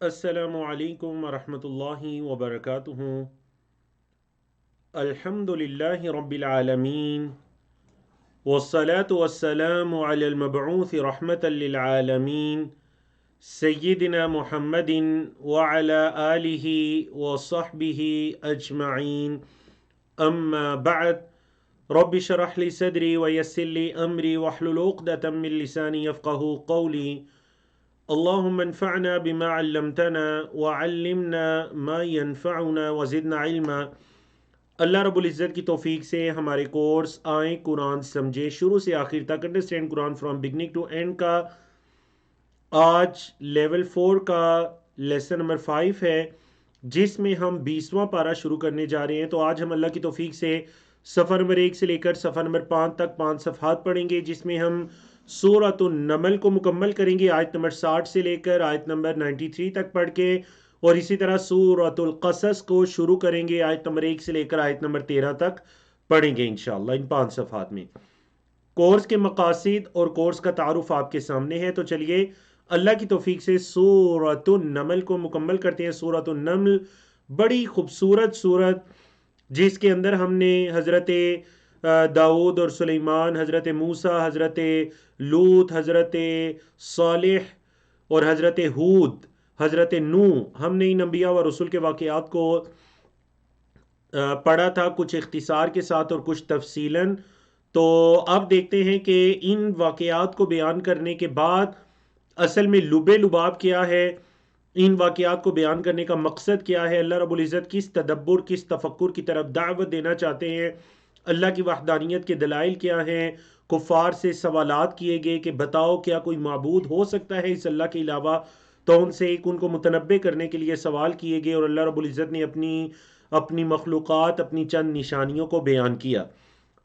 السلام علیکم ورحمۃ اللہ وبرکاتہ۔ الحمد للہ رب العالمین والصلاة والسلام علی المبعوث رحمة للعالمین سیدنا محمد وعلى آلہ وصحبہ اجمعین، اما بعد۔ رب اشرح لی صدری ویسر لی امری واحلل عقدۃ من لسانی یفقہوا قولی۔ اللهم انفعنا بما علمتنا وعلمنا ما ينفعنا وزدنا علما۔ اللہ رب العزت کی توفیق سے ہمارے کورس آئیں قرآن سمجھے شروع سے آخر تک، understand Quran from beginning to end کا آج لیول 4 کا لیسن نمبر 5 ہے، جس میں ہم 20واں پارہ شروع کرنے جا رہے ہیں۔ تو آج ہم اللہ کی توفیق سے صفحہ نمبر 1 سے لے کر صفحہ نمبر 5 تک 5 صفحات پڑھیں گے، جس میں ہم سورۃ النمل کو مکمل کریں گے، آیت نمبر 60 سے لے کر آیت نمبر 93 تک پڑھ کے، اور اسی طرح سورۃ القصص کو شروع کریں گے، آیت نمبر 1 سے لے کر آیت نمبر 13 تک پڑھیں گے انشاءاللہ ان 5 صفحات میں۔ کورس کے مقاصد اور کورس کا تعارف آپ کے سامنے ہے، تو چلیے اللہ کی توفیق سے سورۃ النمل کو مکمل کرتے ہیں۔ سورۃ النمل بڑی خوبصورت سورت، جس کے اندر ہم نے حضرت داؤد اور سلیمان، حضرت موسیٰ، حضرت لوط، حضرت صالح اور حضرت ہود، حضرت نوح، ہم نے ان انبیاء و رسول کے واقعات کو پڑھا تھا، کچھ اختصار کے ساتھ اور کچھ تفصیلاً۔ تو اب دیکھتے ہیں کہ ان واقعات کو بیان کرنے کے بعد اصل میں لب لباب کیا ہے، ان واقعات کو بیان کرنے کا مقصد کیا ہے، اللہ رب العزت کس تدبر، کس تفکر کی طرف دعوت دینا چاہتے ہیں، اللہ کی وحدانیت کے دلائل کیا ہیں۔ کفار سے سوالات کیے گئے کہ بتاؤ کیا کوئی معبود ہو سکتا ہے اس اللہ کے علاوہ، تو ان سے ان کو متنبع کرنے کے لیے سوال کیے گئے، اور اللہ رب العزت نے اپنی مخلوقات، اپنی چند نشانیوں کو بیان کیا۔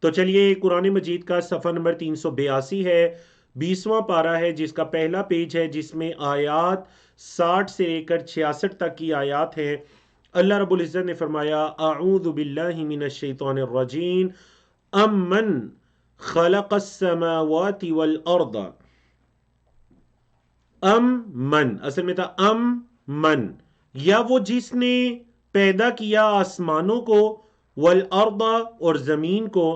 تو چلیے قرآن مجید کا صفحہ نمبر 382 ہے، 20واں پارہ ہے، جس کا پہلا پیج ہے، جس میں آیات 60 سے لے کر 66 تک کی آیات ہیں۔ اللہ رب العزت نے فرمایا اعوذ باللہ من الشیطان الرجیم امن خلق السماوات والارض۔ من اصل میں تھا من، یا وہ جس نے پیدا کیا آسمانوں کو، والارض اور زمین کو،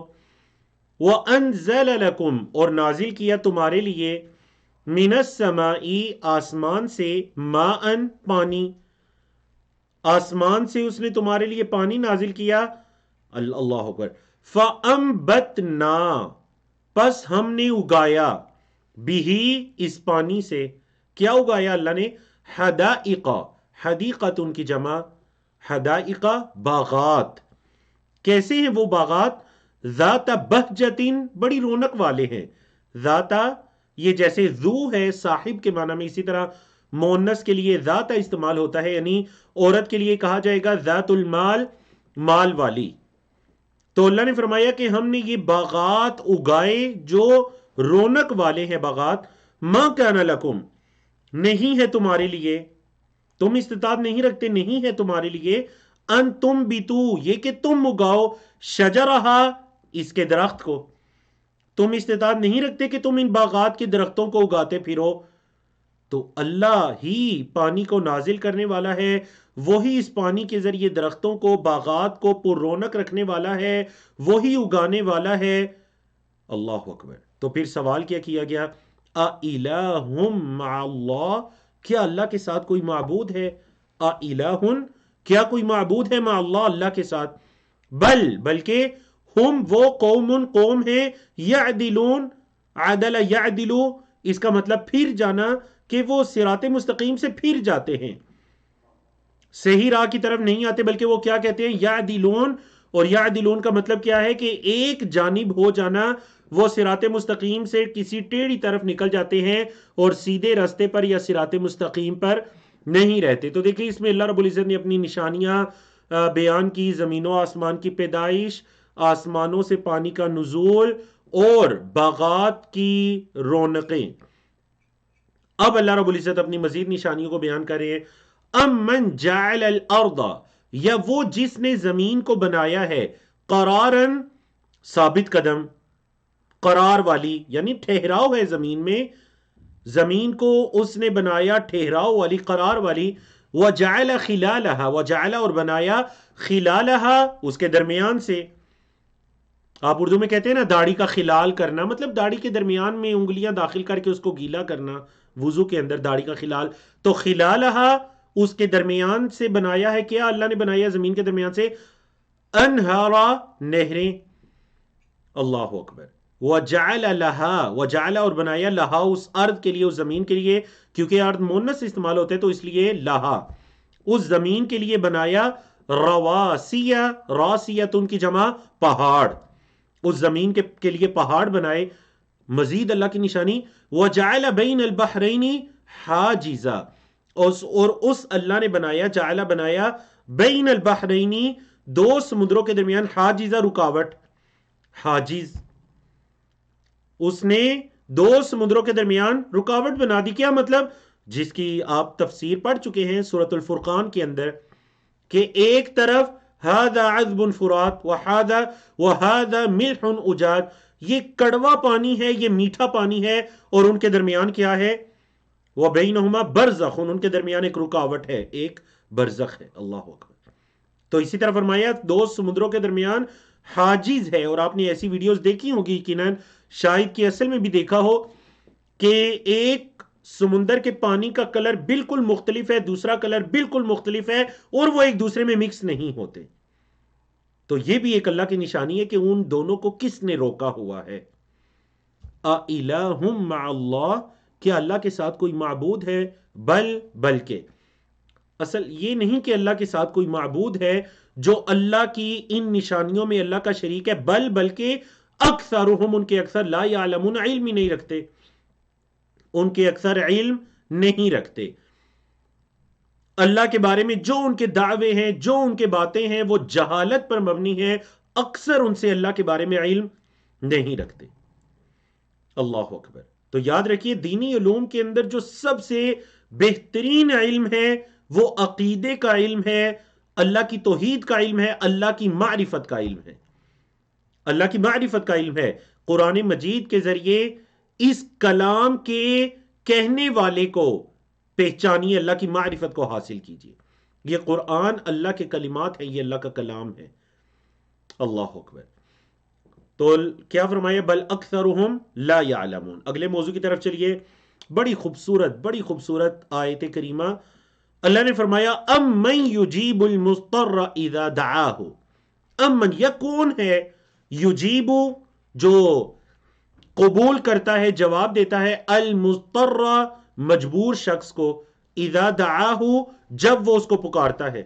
وانزل لکم اور نازل کیا تمہارے لیے، من السماء آسمان سے، ماء پانی، آسمان سے اس نے تمہارے لیے پانی نازل کیا، اللہ اکبر، فَأَنبَتْنَا پس ہم نے اگایا، بھی اس پانی سے، کیا اگایا اللہ نے، حدائق، حدیقت ان کی جمع، حدائق باغات۔ کیسے ہیں وہ باغات، ذات بہجتن بڑی رونق والے ہیں، ذاتا یہ جیسے ذو ہے صاحب کے معنی میں، اسی طرح مونس کے لیے ذات استعمال ہوتا ہے، یعنی عورت کے لیے کہا جائے گا ذات المال، مال والی۔ تو اللہ نے فرمایا کہ ہم نے یہ باغات اگائے جو رونق والے ہیں باغات، ما کان لکم نہیں ہے تمہارے لیے، تم استطاعت نہیں رکھتے، نہیں ہے تمہارے لیے، ان تم بیتو یہ کہ تم اگاؤ، شجرہا اس کے درخت کو، تم استطاعت نہیں رکھتے کہ تم ان باغات کے درختوں کو اگاتے پھرو۔ تو اللہ ہی پانی کو نازل کرنے والا ہے، وہی اس پانی کے ذریعے درختوں کو، باغات کو پر رونق رکھنے والا ہے، وہی اگانے والا ہے۔ اللہ اکبر۔ تو پھر سوال کیا کیا گیا، اِلَٰهٌ مَّعَ اللَّهِ کیا اللہ کے ساتھ کوئی معبود ہے، اِلَٰهٌ کیا کوئی معبود ہے، مع اللہ اللہ کے ساتھ، بلکہ ہم وہ قوم ہیں، یعدلون عدل یعدلو اس کا مطلب پھر جانا، کہ وہ صراط مستقیم سے پھر جاتے ہیں، صحیح راہ کی طرف نہیں آتے، بلکہ وہ کیا کہتے ہیں، یعدلون، اور یعدلون کا مطلب کیا ہے کہ ایک جانب ہو جانا، وہ صراط مستقیم سے کسی ٹیڑھی طرف نکل جاتے ہیں اور سیدھے راستے پر یا صراط مستقیم پر نہیں رہتے۔ تو دیکھیں اس میں اللہ رب العزت نے اپنی نشانیاں بیان کی، زمین و آسمان کی پیدائش، آسمانوں سے پانی کا نزول، اور باغات کی رونقیں۔ اب اللہ رب العزت اپنی مزید نشانیوں کو بیان کر رہے ہیں، امن جعل الارض یا وہ جس نے زمین کو بنایا ہے، قرارن ثابت قدم، قرار والی یعنی ٹھہراؤ ہے زمین میں، زمین کو اس نے بنایا ٹھہراؤ والی، قرار والی. وجعل خلالها، وجعل اور بنایا، خلالها اس کے درمیان سے. آپ اردو میں کہتے ہیں نا داڑھی کا خلال کرنا، مطلب داڑھی کے درمیان میں انگلیاں داخل کر کے اس کو گیلا کرنا، وضو کے اندر داڑھی کا خلال. تو خلالها اس کے درمیان سے بنایا ہے کیا؟ اللہ نے بنایا زمین کے درمیان سے انہارا، نہریں. اللہ اکبر. وجعل لها، وجعل اور بنایا لہا اس ارض کے لیے، اس زمین کے لیے، کیونکہ ارض مونس استعمال ہوتے تو اس لیے لہا، اس زمین کے لیے بنایا رواسیہ، راسیت ان کی جمع پہاڑ، اس زمین کے لیے پہاڑ بنائے. مزید اللہ کی نشانی وجعل بین البحرین حاجزا، اور اس اللہ نے بنایا، جعل بنایا، بین البحرین دو سمندروں کے درمیان، حاجزا رکاوٹ، حاجز اس نے دو سمندروں کے درمیان رکاوٹ بنا دی. کیا مطلب؟ جس کی آپ تفسیر پڑھ چکے ہیں سورۃ الفرقان کے اندر، کہ ایک طرف هذا عذب فرات وهذا ملح اجاج، یہ کڑوا پانی ہے، یہ میٹھا پانی ہے، اور ان کے درمیان کیا ہے؟ وبینہما برزخ، ان کے درمیان ایک رکاوٹ ہے، ایک برزخ ہے. اللہ اکبر. تو اسی طرح فرمایا دو سمندروں کے درمیان حاجز ہے. اور آپ نے ایسی ویڈیوز دیکھی ہوگی یقیناً، شاید کہ اصل میں بھی دیکھا ہو، کہ ایک سمندر کے پانی کا کلر بالکل مختلف ہے، دوسرا کلر بالکل مختلف ہے، اور وہ ایک دوسرے میں مکس نہیں ہوتے. تو یہ بھی ایک اللہ کی نشانی ہے کہ ان دونوں کو کس نے روکا ہوا ہے. اِلَٰهٌ مَّعَ اللَّهِ، کیا اللہ کے ساتھ کوئی معبود ہے؟ بلکہ اصل یہ نہیں کہ اللہ کے ساتھ کوئی معبود ہے جو اللہ کی ان نشانیوں میں اللہ کا شریک ہے، بلکہ اکثرہم، ان کے اکثر، لا یعلمون، علم ہی نہیں رکھتے، ان کے اکثر علم نہیں رکھتے. اللہ کے بارے میں جو ان کے دعوے ہیں، جو ان کے باتیں ہیں، وہ جہالت پر مبنی ہے. اکثر ان سے اللہ کے بارے میں علم نہیں رکھتے. اللہ اکبر. تو یاد رکھیے دینی علوم کے اندر جو سب سے بہترین علم ہے وہ عقیدے کا علم ہے، اللہ کی توحید کا علم ہے، اللہ کی معرفت کا علم ہے. اللہ کی معرفت کا علم ہے. قرآن مجید کے ذریعے اس کلام کے کہنے والے کو پہچانیے، اللہ کی معرفت کو حاصل کیجیے. یہ قرآن اللہ کے کلمات ہیں، یہ اللہ کا کلام ہے. اللہ اکبر. تو کیا فرمایا؟ بل اکثرہم لا یعلمون. اگلے موضوع کی طرف چلیے. بڑی خوبصورت آیت کریمہ. اللہ نے فرمایا امن یجیب المضطر اذا دعاہ. امن، یہ کون ہے؟ یجیب، جو قبول کرتا ہے، جواب دیتا ہے، المضطر، مجبور شخص کو، اذا دعاہ، جب وہ اس کو پکارتا ہے.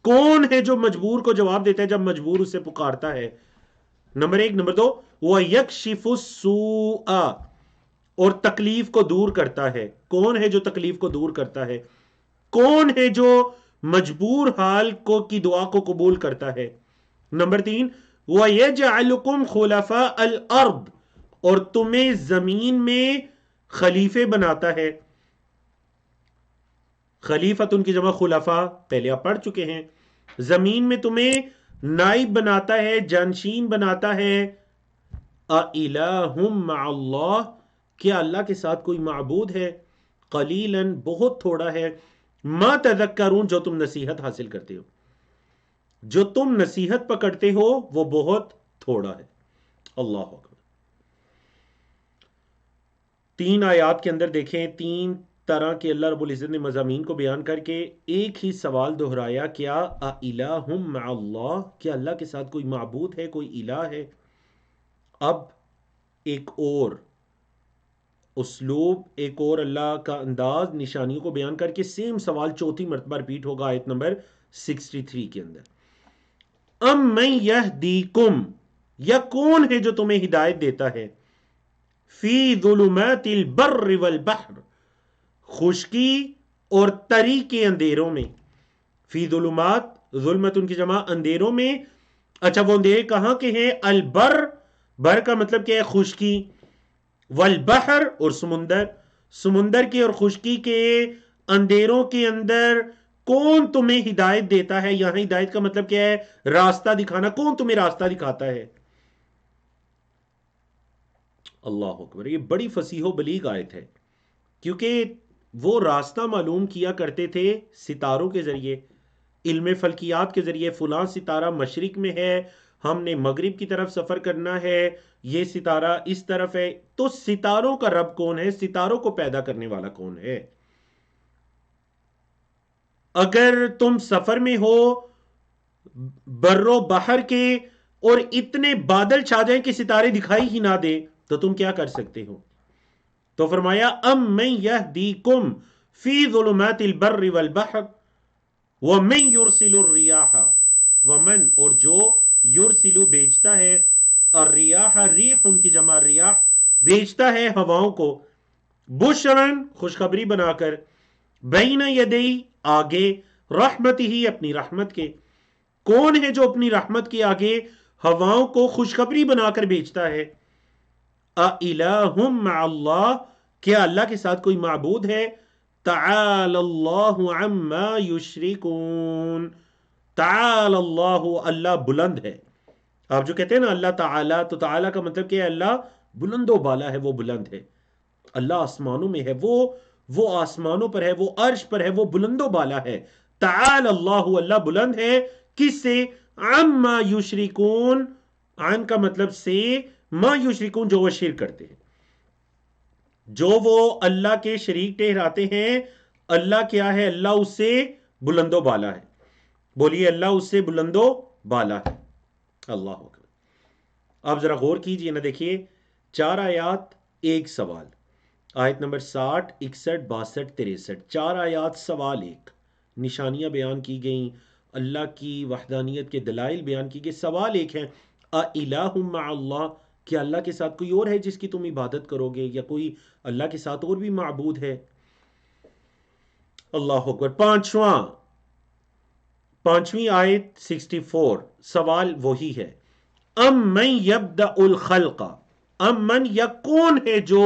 کون ہے جو مجبور کو جواب دیتا ہے جب مجبور اسے پکارتا ہے؟ نمبر ایک. نمبر دو، وَيَكْشِفُ السُّوءَ، اور تکلیف کو دور کرتا ہے. کون ہے جو تکلیف کو دور کرتا ہے؟ کون ہے جو مجبور حال کو کی دعا کو قبول کرتا ہے؟ نمبر تین، وَيَجْعَلُكُمْ خُلَفَاءَ الْأَرْضِ، اور تمہیں زمین میں خلیفے بناتا ہے. خلیفت ان کی جمع خلفاء، پہلے آپ پڑھ چکے ہیں. زمین میں تمہیں نائب بناتا ہے، جانشین بناتا ہے. اِلَٰهٌ مَّعَ اللَّهِ، کیا اللہ کے ساتھ کوئی معبود ہے؟ قلیلاً، بہت تھوڑا ہے. ما تذکرون، جو تم نصیحت حاصل کرتے ہو، جو تم نصیحت پکڑتے ہو وہ بہت تھوڑا ہے. اللہ اکبر. تین آیات کے اندر دیکھیں، تین طرح کے اللہ رب العزت نے مضامین کو بیان کر کے ایک ہی سوال دہرایا. کیا اِلَٰهٌ مَّعَ اللَّهِ، کیا اللہ کے ساتھ کوئی معبود ہے، کوئی الہ ہے؟ اب ایک اور اسلوب، ایک اور اللہ کا انداز نشانیوں کو بیان کر کے سیم سوال چوتھی مرتبہ ریپیٹ ہوگا آیت نمبر 63 کے اندر. امن یہدیکم، یا کون ہے جو تمہیں ہدایت دیتا ہے، فی ظلمات البر والبحر، خشکی اور تری کے اندھیروں میں. فی ظلمات، ظلمت ان کی جمع اندھیروں میں. اچھا وہ اندھیرے کہاں کے ہیں؟ البر، بر کا مطلب کیا ہے؟ خشکی. والبحر، اور سمندر. سمندر کے اور خشکی کے اندھیروں کے اندر کون تمہیں ہدایت دیتا ہے؟ یہاں ہدایت کا مطلب کیا ہے؟ راستہ دکھانا. کون تمہیں راستہ دکھاتا ہے؟ اللہ اکبر. یہ بڑی فصیح و بلیغ آیت ہے. کیونکہ وہ راستہ معلوم کیا کرتے تھے ستاروں کے ذریعے، علم فلکیات کے ذریعے، فلاں ستارہ مشرق میں ہے، ہم نے مغرب کی طرف سفر کرنا ہے، یہ ستارہ اس طرف ہے. تو ستاروں کا رب کون ہے؟ ستاروں کو پیدا کرنے والا کون ہے؟ اگر تم سفر میں ہو بر و بحر کے اور اتنے بادل چھا جائیں کہ ستارے دکھائی ہی نہ دے تو تم کیا کر سکتے ہو؟ تو فرمایا ام من یہدیکم فی ظلمات البر والبحر ومن یرسل الریاح، ومن اور جو یرسل بھیجتا ہے، الریاح ریح ان کی جمع ریاح، بھیجتا ہے ہواؤں کو، بشرن خوشخبری بنا کر، بین یدئی آگے، رحمت ہی اپنی رحمت کے. کون ہے جو اپنی رحمت کے آگے ہواؤں کو خوشخبری بنا کر بھیجتا ہے؟ اِلَٰهٌ مَّعَ اللَّهِ، کیا اللہ کے ساتھ کوئی معبود ہے؟ تعالی اللہ عما یشرکون، تعالی اللہ، اللہ بلند ہے. آپ جو کہتے ہیں نا اللہ تعالی، تو تعالی کا مطلب کیا ہے؟ اللہ بلند و بالا ہے، وہ بلند ہے. اللہ آسمانوں میں ہے، وہ آسمانوں پر ہے، وہ عرش پر ہے، وہ بلند و بالا ہے. تعالی اللہ، اللہ بلند ہے. کس سے؟ عما یشرکون، عن کا مطلب سے، ما یشرکون جو وہ شرک کرتے ہیں، جو وہ اللہ کے شریک ٹھہراتے ہیں. اللہ کیا ہے؟ اللہ اس سے بلند و بالا ہے. بولیے اللہ اس سے بلند و بالا ہے. اللہ اکبر. آپ ذرا غور کیجئے نا، دیکھیے 4 آیات 1 سوال، آیت نمبر 60 61 62 63، 4 آیات سوال 1، نشانیاں بیان کی گئیں، اللہ کی وحدانیت کے دلائل بیان کی گئی. سوال ایک ہے، اِلَٰهٌ مَّعَ اللَّهِ، کیا اللہ کے ساتھ کوئی اور ہے جس کی تم عبادت کرو گے، یا کوئی اللہ کے ساتھ اور بھی معبود ہے؟ اللہ اکبر. پانچویں آیت 64، سوال وہی ہے، ام من یبدأ الخلق، ام من، یا کون ہے جو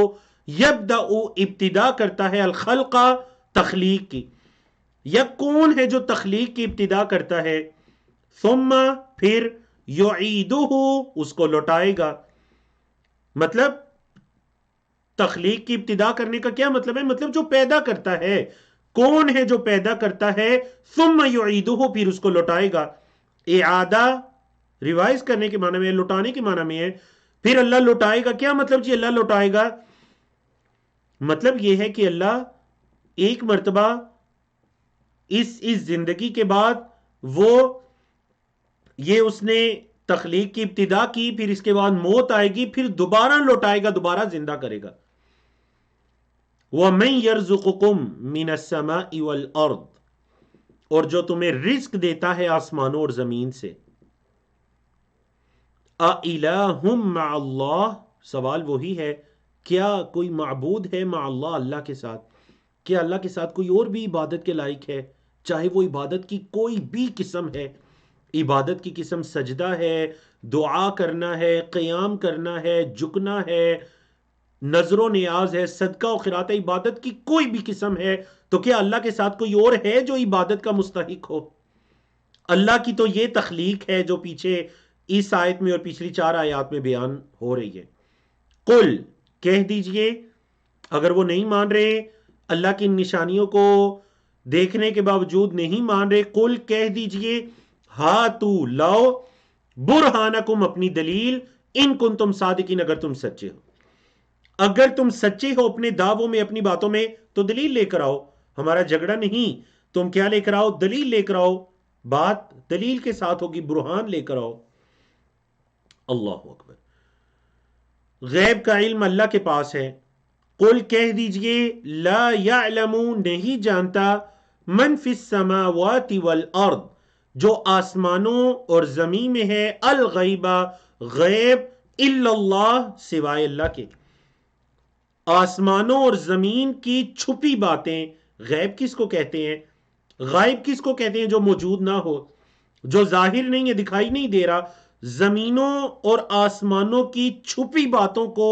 یبدأ ابتدا کرتا ہے، الخلق تخلیق کی، یا کون ہے جو تخلیق کی ابتدا کرتا ہے، ثم پھر یعیدہ اس کو لوٹائے گا. مطلب تخلیق کی ابتدا کرنے کا کیا مطلب ہے؟ مطلب جو پیدا کرتا ہے. کون ہے جو پیدا کرتا ہے؟ ثم یعیدہ پھر اس کو لوٹائے گا. اعادہ ریوائز کرنے کے معنی میں، لوٹانے کے معنی میں ہے. پھر اللہ لوٹائے گا، کیا مطلب جی اللہ لوٹائے گا؟ مطلب یہ ہے کہ اللہ ایک مرتبہ اس زندگی کے بعد وہ یہ اس نے تخلیق کی ابتدا کی، پھر اس کے بعد موت آئے گی، پھر دوبارہ لوٹائے گا، دوبارہ زندہ کرے گا. وَمَن يَرْزُقُكُم مِّنَ السَّمَاءِ وَالْأَرْضِ، اور جو تمہیں رزق دیتا ہے آسمانوں اور زمین سے. أَإِلَٰهٌ مَّعَ اللَّهِ، سوال وہی ہے، کیا کوئی معبود ہے مع اللہ، اللہ کے ساتھ؟ کیا اللہ کے ساتھ کوئی اور بھی عبادت کے لائق ہے؟ چاہے وہ عبادت کی کوئی بھی قسم ہے. عبادت کی قسم سجدہ ہے، دعا کرنا ہے، قیام کرنا ہے، جھکنا ہے، نظر و نیاز ہے، صدقہ و خیرات، عبادت کی کوئی بھی قسم ہے، تو کیا اللہ کے ساتھ کوئی اور ہے جو عبادت کا مستحق ہو؟ اللہ کی تو یہ تخلیق ہے جو پیچھے اس آیت میں اور پچھلی 4 آیات میں بیان ہو رہی ہے. قل، کہہ دیجئے، اگر وہ نہیں مان رہے اللہ کی نشانیوں کو دیکھنے کے باوجود نہیں مان رہے، قل کہہ دیجئے، ہاتو لاؤ، برہانکم اپنی دلیل، ان کنتم صادقین اگر تم سچے ہو. اگر تم سچے ہو اپنے دعووں میں، اپنی باتوں میں، تو دلیل لے کر آؤ. ہمارا جھگڑا نہیں، تم کیا لے کر آؤ؟ دلیل لے کر آؤ. بات دلیل کے ساتھ ہوگی، برہان لے کر آؤ. اللہ اکبر. غیب کا علم اللہ کے پاس ہے. قل کہہ دیجئے، لا یعلم نہیں جانتا، من فی السماوات والارض جو آسمانوں اور زمین میں ہے، الغیبہ غیب، الا اللہ سوائے اللہ کے. آسمانوں اور زمین کی چھپی باتیں غیب کس کو کہتے ہیں؟ غائب کس کو کہتے ہیں؟ جو موجود نہ ہو، جو ظاہر نہیں ہے، دکھائی نہیں دے رہا. زمینوں اور آسمانوں کی چھپی باتوں کو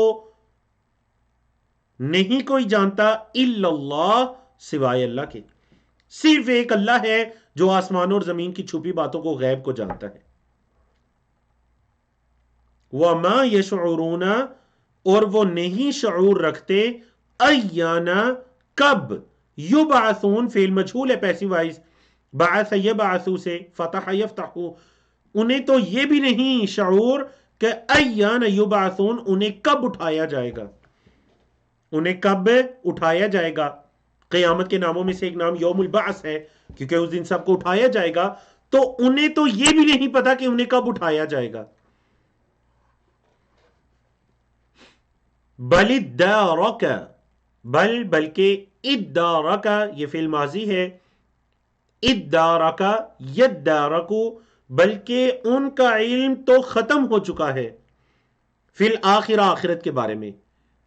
نہیں کوئی جانتا، الا اللہ سوائے اللہ کے. صرف ایک اللہ ہے جو آسمانوں اور زمین کی چھپی باتوں کو، غیب کو جانتا ہے. وَمَا يَشْعُرُونَ، اور وہ نہیں شعور رکھتے، ایانا کب، یبعثون فعل مجہول ہے پیسو وائز، بعث یبعثو سے، فتح یفتحو، انہیں تو یہ بھی نہیں شعور کہ ایان یبعثون انہیں کب اٹھایا جائے گا، انہیں کب اٹھایا جائے گا۔ قیامت کے ناموں میں سے ایک نام یوم البعث ہے کیونکہ اس دن سب کو اٹھایا جائے گا، تو انہیں تو یہ بھی نہیں پتا کہ انہیں کب اٹھایا جائے گا۔ بل ادارک، بلکہ ادارک یہ فعل ماضی ہے، ادارک یدارکو، بلکہ ان کا علم تو ختم ہو چکا ہے، فی الآخرہ آخرت کے بارے میں،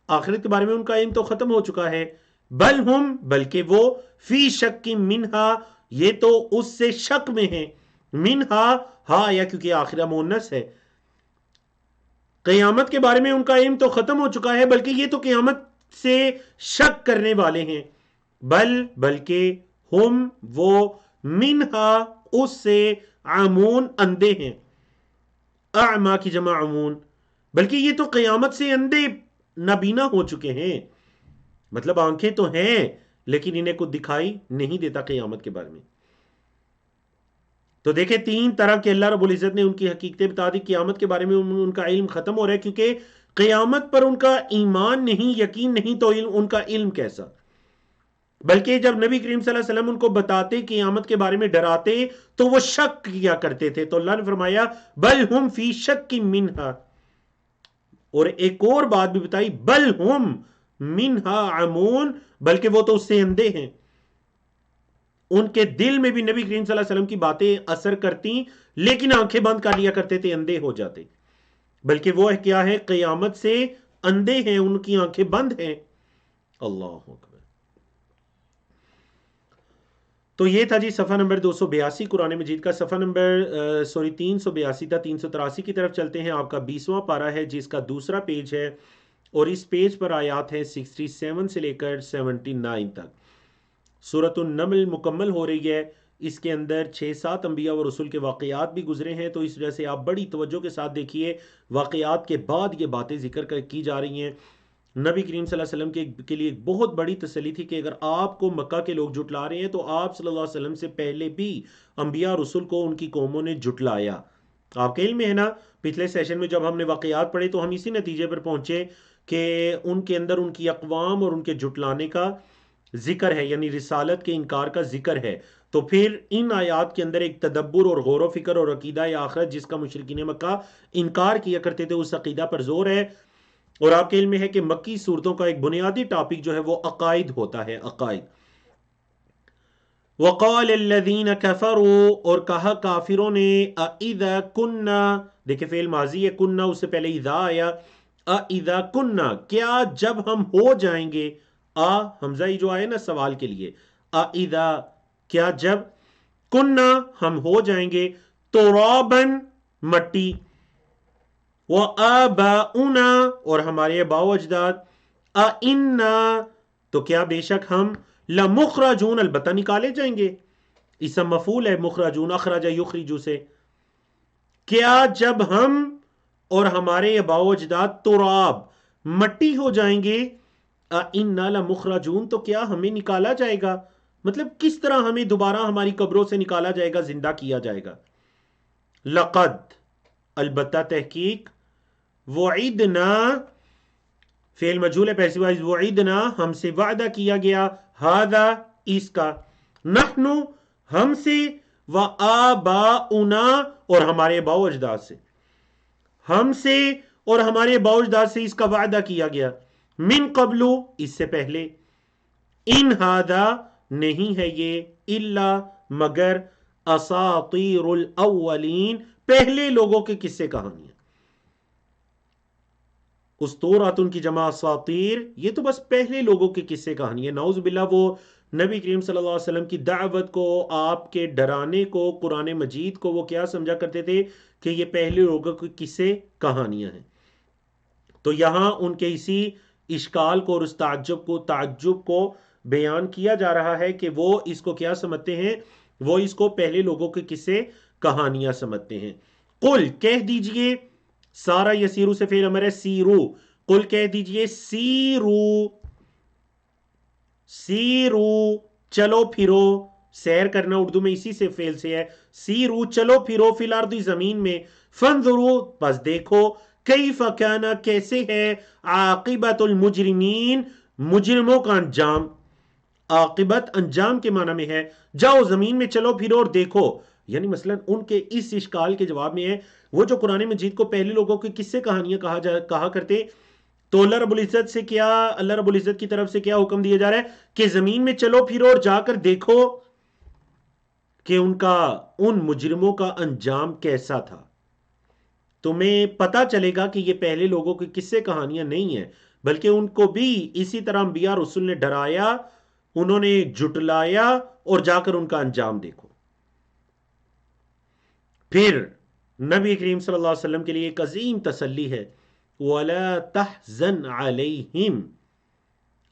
آخرت کے بارے میں ان کا علم تو ختم ہو چکا ہے، بل ہم بلکہ وہ فی شک منہا یہ تو اس سے شک میں ہیں، منہا ہا یا کیونکہ آخرہ مونس ہے، قیامت کے بارے میں ان کا علم تو ختم ہو چکا ہے بلکہ یہ تو قیامت سے شک کرنے والے ہیں، بلکہ ہم وہ منہا اس سے عمون اندھے ہیں، اعما کی جمع عمون، بلکہ یہ تو قیامت سے اندھے نابینا ہو چکے ہیں، مطلب آنکھیں تو ہیں لیکن انہیں کچھ دکھائی نہیں دیتا قیامت کے بارے میں۔ تو دیکھیں تین طرح کے اللہ رب العزت نے ان کی حقیقتیں بتا دی، قیامت کے بارے میں ان کا علم ختم ہو رہا ہے کیونکہ قیامت پر ان کا ایمان نہیں، یقین نہیں، تو ان کا علم کیسا؟ بلکہ جب نبی کریم صلی اللہ علیہ وسلم ان کو بتاتے قیامت کے بارے میں ڈراتے تو وہ شک کیا کرتے تھے، تو اللہ نے فرمایا بل ہم فی شک منہا، اور ایک اور بات بھی بتائی بل ہم منہا عمون، بلکہ وہ تو اس سے اندھے ہیں، ان کے دل میں بھی نبی کریم صلی اللہ علیہ وسلم کی باتیں اثر کرتی لیکن آنکھیں بند کر لیا کرتے تھے، اندھے ہو جاتے، بلکہ وہ کیا ہے قیامت سے اندھے ہیں، ان کی آنکھیں بند ہیں۔ اللہ اکبر۔ تو یہ تھا جی صفحہ نمبر 282 قرآن مجید کا، صفحہ نمبر 382 تھا، 383 کی طرف چلتے ہیں، آپ کا 20واں پارہ ہے جس کا دوسرا پیج ہے، اور اس پیج پر آیات ہیں 67 سے لے کر 79 تک۔ سورۃ النمل مکمل ہو رہی ہے، اس کے اندر 6-7 انبیاء و رسول کے واقعات بھی گزرے ہیں، تو اس وجہ سے آپ بڑی توجہ کے ساتھ دیکھیے، واقعات کے بعد یہ باتیں ذکر کی جا رہی ہیں۔ نبی کریم صلی اللہ علیہ وسلم کے لیے ایک بہت بڑی تسلی تھی کہ اگر آپ کو مکہ کے لوگ جھٹلا رہے ہیں تو آپ صلی اللہ علیہ وسلم سے پہلے بھی انبیاء رسول کو ان کی قوموں نے جھٹلایا۔ آپ کے علم میں ہے نا، پچھلے سیشن میں جب ہم نے واقعات پڑھے تو ہم اسی نتیجے پر پہنچے کہ ان کے اندر ان کی اقوام اور ان کے جھٹلانے کا ذکر ہے، یعنی رسالت کے انکار کا ذکر ہے، تو پھر ان آیات کے اندر ایک تدبر اور غور و فکر اور عقیدہ آخرت جس کا مشرکین مکہ انکار کیا کرتے تھے اس عقیدہ پر زور ہے۔ اور آپ کے علم میں ہے کہ مکی صورتوں کا ایک بنیادی ٹاپک جو ہے وہ عقائد ہوتا ہے، عقائد۔ وقال الذین کفروا، اور کہا کافروں نے، اذا کننا، دیکھیں فعل ماضی ہے، کننا اس سے پہلے اذا آیا، اذا کننا کیا جب ہم ہو جائیں گے، حمزہ ہی جو آئے نا سوال کے لیے، اذا کیا جب، کننا ہم ہو جائیں گے، ترابن مٹی، وآباؤنا اور ہمارے آباء و اجداد، اِنَّا تو کیا بے شک ہم، لمخرجون البتہ نکالے جائیں گے، اسم مفعول ہے مخرجون، اخرج یخرجو سے، کیا جب ہم اور ہمارے آباء و اجداد تراب مٹی ہو جائیں گے، اِنَّا لمخرجون تو کیا ہمیں نکالا جائے گا، مطلب کس طرح ہمیں دوبارہ ہماری قبروں سے نکالا جائے گا، زندہ کیا جائے گا۔ لقد البتہ تحقیق، وعدنا فعل مجہول ہے پیسو وائز، وعدنا ہم سے وعدہ کیا گیا، ہذا اس کا، نحن ہم سے، وآباؤنا اور ہمارے آباء و اجداد سے، ہم سے اور ہمارے آباء و اجداد سے اس کا وعدہ کیا گیا، من قبل اس سے پہلے، ان ہذا نہیں ہے یہ، الا مگر، اساطیر الاولین پہلے لوگوں کے قصے کہانیاں، اسطورات ان کی جمع اساطیر، یہ تو بس پہلے لوگوں کے قصے کہانی ہے، نعوذ باللہ۔ وہ نبی کریم صلی اللہ علیہ وسلم کی دعوت کو، آپ کے ڈرانے کو، قرآن مجید کو وہ کیا سمجھا کرتے تھے کہ یہ پہلے لوگوں کے قصے کہانیاں ہیں۔ تو یہاں ان کے اسی اشکال کو اور اس تعجب کو بیان کیا جا رہا ہے کہ وہ اس کو کیا سمجھتے ہیں، وہ اس کو پہلے لوگوں کے قصے کہانیاں سمجھتے ہیں۔ قل کہہ دیجئے، سارا یسیرو سے فعل امر ہے، سیرو، قل کہہ دیجئے، سیرو سیرو چلو پھرو، سیر کرنا اردو میں اسی سے فعل سے ہے، سیرو چلو پھرو، فی الارض زمین میں، فانظرو بس دیکھو، کیف کان کیسے ہے، عاقبت المجرمین مجرموں کا انجام، عاقبت انجام کے معنی میں ہے، جاؤ زمین میں چلو پھرو اور دیکھو، یعنی مثلا ان کے اس اشکال کے جواب میں ہے، وہ جو قرآن مجید کو پہلے لوگوں کی قصے کہانیاں کہا کرتے، تو اللہ رب العزت سے کیا، اللہ رب العزت کی طرف سے کیا حکم دیا جا رہا ہے کہ زمین میں چلو پھرو اور جا کر دیکھو کہ ان مجرموں کا انجام کیسا تھا، تمہیں پتا چلے گا کہ یہ پہلے لوگوں کی قصے کہانیاں نہیں ہیں، بلکہ ان کو بھی اسی طرح انبیاء رسول نے ڈرایا، انہوں نے جھٹلایا، اور جا کر ان کا انجام دیکھو۔ پھر نبی کریم صلی اللہ علیہ وسلم کے لیے ایک عظیم تسلی ہے، وَلَا تَحْزَنْ عَلَيْهِمْ،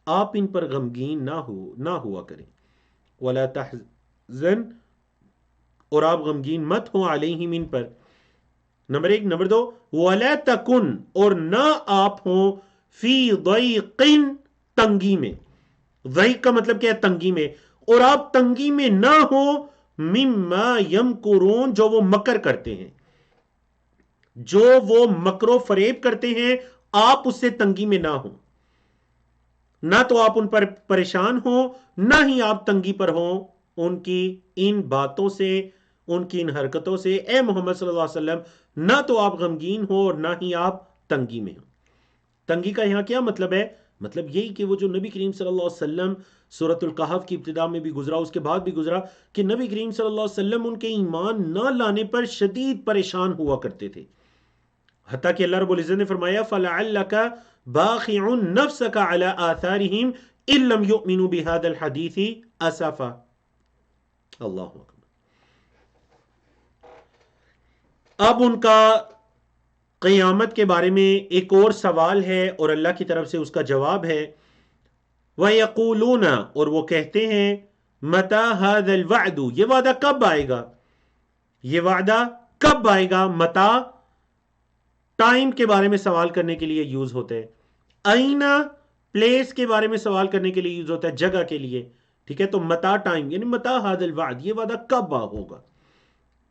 آپ ان پر غمگین نہ ہوا کریں، وَلَا تَحْزَنْ، اور آپ غمگین مت ہوں، علیہم ان پر، نمبر ایک۔ نمبر دو، وَلَا تَكُنْ، اور نہ آپ ہوں، فی ضیق، تنگی میں، ضیق کا مطلب کیا ہے، تنگی میں، اور آپ تنگی میں نہ ہوں، مما یمکرون، جو وہ مکر کرتے ہیں، جو وہ مکر و فریب کرتے ہیں، آپ اس سے تنگی میں نہ ہوں، نہ تو آپ ان پر پریشان ہوں، نہ ہی آپ تنگی پر ہوں ان کی ان باتوں سے، ان کی ان حرکتوں سے، اے محمد صلی اللہ علیہ وسلم نہ تو آپ غمگین ہو اور نہ ہی آپ تنگی میں ہوں۔ تنگی کا یہاں کیا مطلب ہے؟ مطلب یہی کہ وہ جو نبی کریم صلی اللہ علیہ وسلم سورۃ الکہف کی ابتدا میں بھی گزرا، اس کے بعد بھی گزرا، کہ نبی کریم صلی اللہ علیہ وسلم ان کے ایمان نہ لانے پر شدید پریشان ہوا کرتے تھے، حتیٰ کہ اللہ رب العزت نے فرمایا فَلَعَلَّكَ بَاخِعٌ نَفْسَكَ عَلَىٰ آثَارِهِمْ إِن لَّمْ يُؤْمِنُوا بِهَذَا الْحَدِيثِ أَسَفًا۔ اللہ اکبر۔ اب ان کا قیامت کے بارے میں ایک اور سوال ہے اور اللہ کی طرف سے اس کا جواب ہے، وَيَقُولُونَ، اور وہ کہتے ہیں، مَتَى هَذَا الْوَعْدُ، یہ وعدہ کب آئے گا، یہ وعدہ کب آئے گا، متا ٹائم کے بارے میں سوال کرنے کے لیے یوز ہوتا ہے، آئینہ پلیس کے بارے میں سوال کرنے کے لیے یوز ہوتا ہے، جگہ کے لیے، ٹھیک ہے، تو متا ٹائم یعنی متا ھذا الوعد، یہ وعدہ کب ہوگا،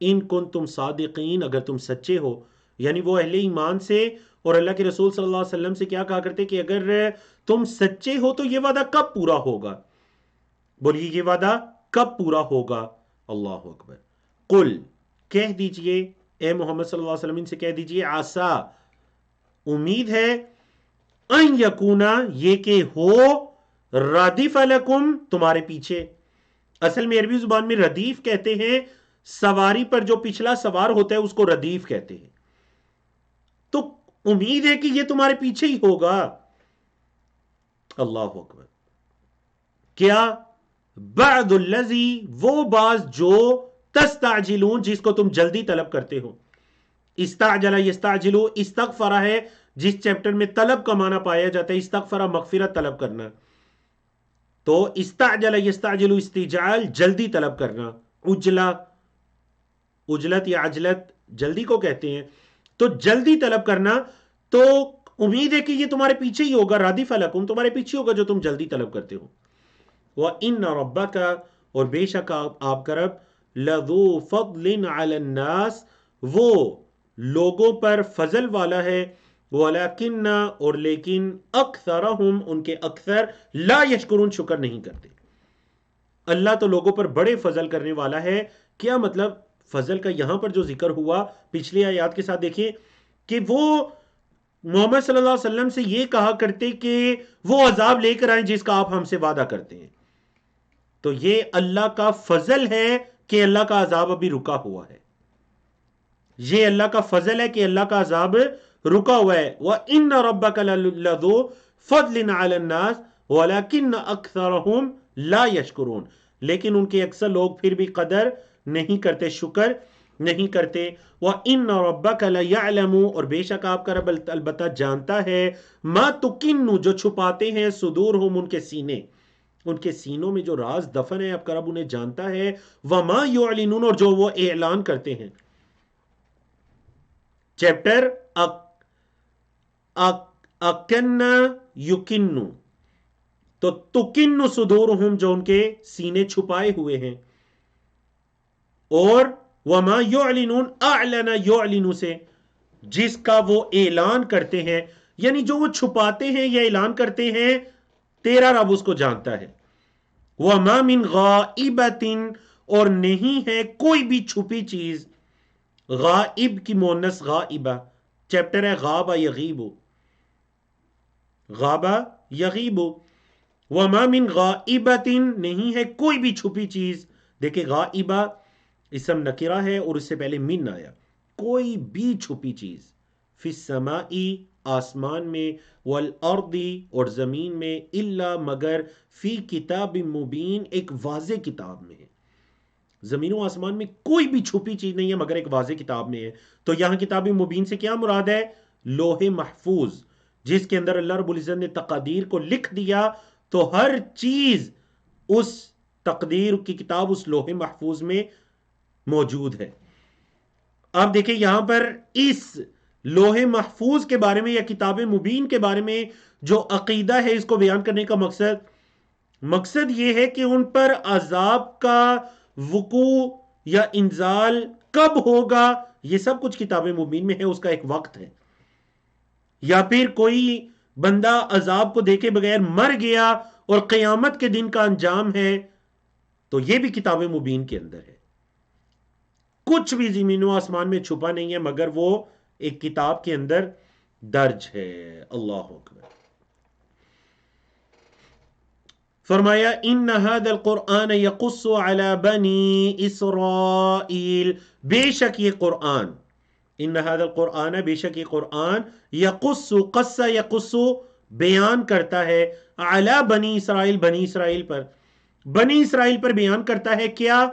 ان کن تم صادقین، اگر تم سچے ہو، یعنی وہ اہل ایمان سے اور اللہ کے رسول صلی اللہ علیہ وسلم سے کیا کہا کرتے کہ اگر تم سچے ہو تو یہ وعدہ کب پورا ہوگا، بولیے یہ وعدہ کب پورا ہوگا، اللہ اکبر۔ قل، کہہ دیجئے اے محمد صلی اللہ علیہ وسلم ان سے کہہ دیجئے، عسا، امید ہے، ان یکونا، یہ کہ ہو، ردیف لکم، تمہارے پیچھے، اصل میں عربی زبان میں ردیف کہتے ہیں، سواری پر جو پچھلا سوار ہوتا ہے اس کو ردیف کہتے ہیں، تو امید ہے کہ یہ تمہارے پیچھے ہی ہوگا، اللہ اکبر۔ کیا، بعد الذی، وہ باز جو، تستعجلون، جس کو تم جلدی طلب کرتے ہو، استعجل یستعجلو، استغفرہ ہے جس چیپٹر میں طلب کا معنی پایا جاتا ہے، استغفرہ مغفرت طلب کرنا، تو استعجل یستعجلو، استجال جلدی طلب کرنا، اجلا، اجلت یا عجلت جلدی کو کہتے ہیں، تو جلدی طلب کرنا، تو امید ہے کہ یہ تمہارے پیچھے ہی ہوگا، رادف لکم، تمہارے پیچھے ہوگا جو تم جلدی طلب کرتے ہو، وَإِنَّ رَبَّكَ، اور بے شک آپ کا رب، لَذُو فَضْلٍ عَلَى النَّاسِ، وہ لوگوں پر فضل والا ہے، وَلَكِنَّ، اور لیکن، أَكْثَرَهُمْ، ان کے اکثر، لا یشکرون، شکر نہیں کرتے۔ اللہ تو لوگوں پر بڑے فضل کرنے والا ہے، کیا مطلب فضل کا یہاں پر جو ذکر ہوا پچھلی آیات کے ساتھ دیکھیے کہ وہ محمد صلی اللہ علیہ وسلم سے یہ کہا کرتے کہ وہ عذاب لے کر آئیں جس کا آپ ہم سے وعدہ کرتے ہیں، تو یہ اللہ کا فضل ہے کہ اللہ کا عذاب ابھی رکا ہوا ہے، یہ اللہ کا فضل ہے کہ اللہ کا عذاب رکا ہوا ہے، وَإِنَّ رَبَّكَ لَذُو فَضْلٍ عَلَى النَّاسِ وَلَكِنَّ أَكْثَرَهُمْ لَا يَشْكُرُونَ، لیکن ان کے اکثر لوگ پھر بھی قدر نہیں کرتے، شکر نہیں کرتے، وَإِنَّ رَبَّكَ لَيَعْلَمُ، اور بے شک آپ کا رب البتہ جانتا ہے، مَا تُكِنُّ، جو چھپاتے ہیں، صدورہم، ان کے سینے، ان کے سینوں میں جو راز دفن ہے آپ کا رب انہیں جانتا ہے، وَمَا يُعْلِنُونَ، اور جو وہ اعلان کرتے ہیں، چیپٹر اکن یکنو، تو تکن صدورہم جو ان کے سینے چھپائے ہوئے ہیں، اور وما یعلنون اعلن یعلن سے جس کا وہ اعلان کرتے ہیں، یعنی جو وہ چھپاتے ہیں یا اعلان کرتے ہیں تیرا رب اس کو جانتا ہے۔ وما من غائبۃ اور نہیں ہے کوئی بھی چھپی چیز، غائب کی مونس غائبہ، چیپٹر ہے غابہ یغیب، غابہ یغیب، وما من غائبۃ نہیں ہے کوئی بھی چھپی چیز۔ دیکھیں غائبہ اسم نکرہ ہے اور اس سے پہلے من آیا، کوئی بھی چھپی چیز، فی السماء آسمان میں، والارض اور زمین میں، الا مگر، فی کتاب مبین ایک واضح کتاب میں ہے۔ زمین و آسمان میں کوئی بھی چھپی چیز نہیں ہے مگر ایک واضح کتاب میں ہے۔ تو یہاں کتاب مبین سے کیا مراد ہے؟ لوح محفوظ، جس کے اندر اللہ رب العزت نے تقادیر کو لکھ دیا، تو ہر چیز اس تقدیر کی کتاب اس لوح محفوظ میں موجود ہے۔ اب دیکھیں یہاں پر اس لوح محفوظ کے بارے میں یا کتاب مبین کے بارے میں جو عقیدہ ہے اس کو بیان کرنے کا مقصد یہ ہے کہ ان پر عذاب کا وقوع یا انزال کب ہوگا یہ سب کچھ کتاب مبین میں ہے، اس کا ایک وقت ہے، یا پھر کوئی بندہ عذاب کو دیکھے بغیر مر گیا اور قیامت کے دن کا انجام ہے، تو یہ بھی کتاب مبین کے اندر ہے۔ کچھ بھی زمین و آسمان میں چھپا نہیں ہے مگر وہ ایک کتاب کے اندر درج ہے۔ اللہ اکبر۔ فرمایا ان هذا القرآن یقص علی بنی اسرائیل، بے شک یہ قرآن، ان هذا القرآن بے شک یہ قرآن، یقص قص یقص بیان کرتا ہے، علی بنی اسرائیل بنی اسرائیل پر، بنی اسرائیل پر بیان کرتا ہے کیا؟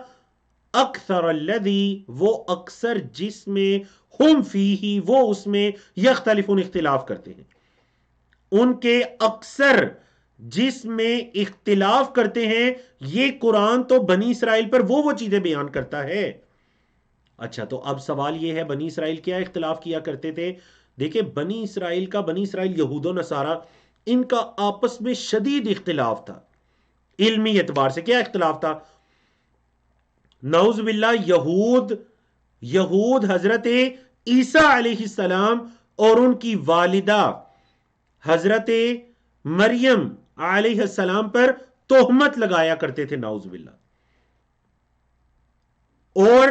اکثر الذی وہ اکثر جس میں، ہم فیہ وہ اس میں، یختلفون اختلاف کرتے ہیں، ان کے اکثر جس میں اختلاف کرتے ہیں، یہ قرآن تو بنی اسرائیل پر وہ چیزیں بیان کرتا ہے۔ اچھا تو اب سوال یہ ہے بنی اسرائیل کیا اختلاف کیا کرتے تھے؟ دیکھیں بنی اسرائیل یہود و نصارہ، ان کا آپس میں شدید اختلاف تھا۔ علمی اعتبار سے کیا اختلاف تھا؟ نعوذ باللہ یہود حضرت عیسیٰ علیہ السلام اور ان کی والدہ حضرت مریم علیہ السلام پر تہمت لگایا کرتے تھے، نعوذ باللہ۔ اور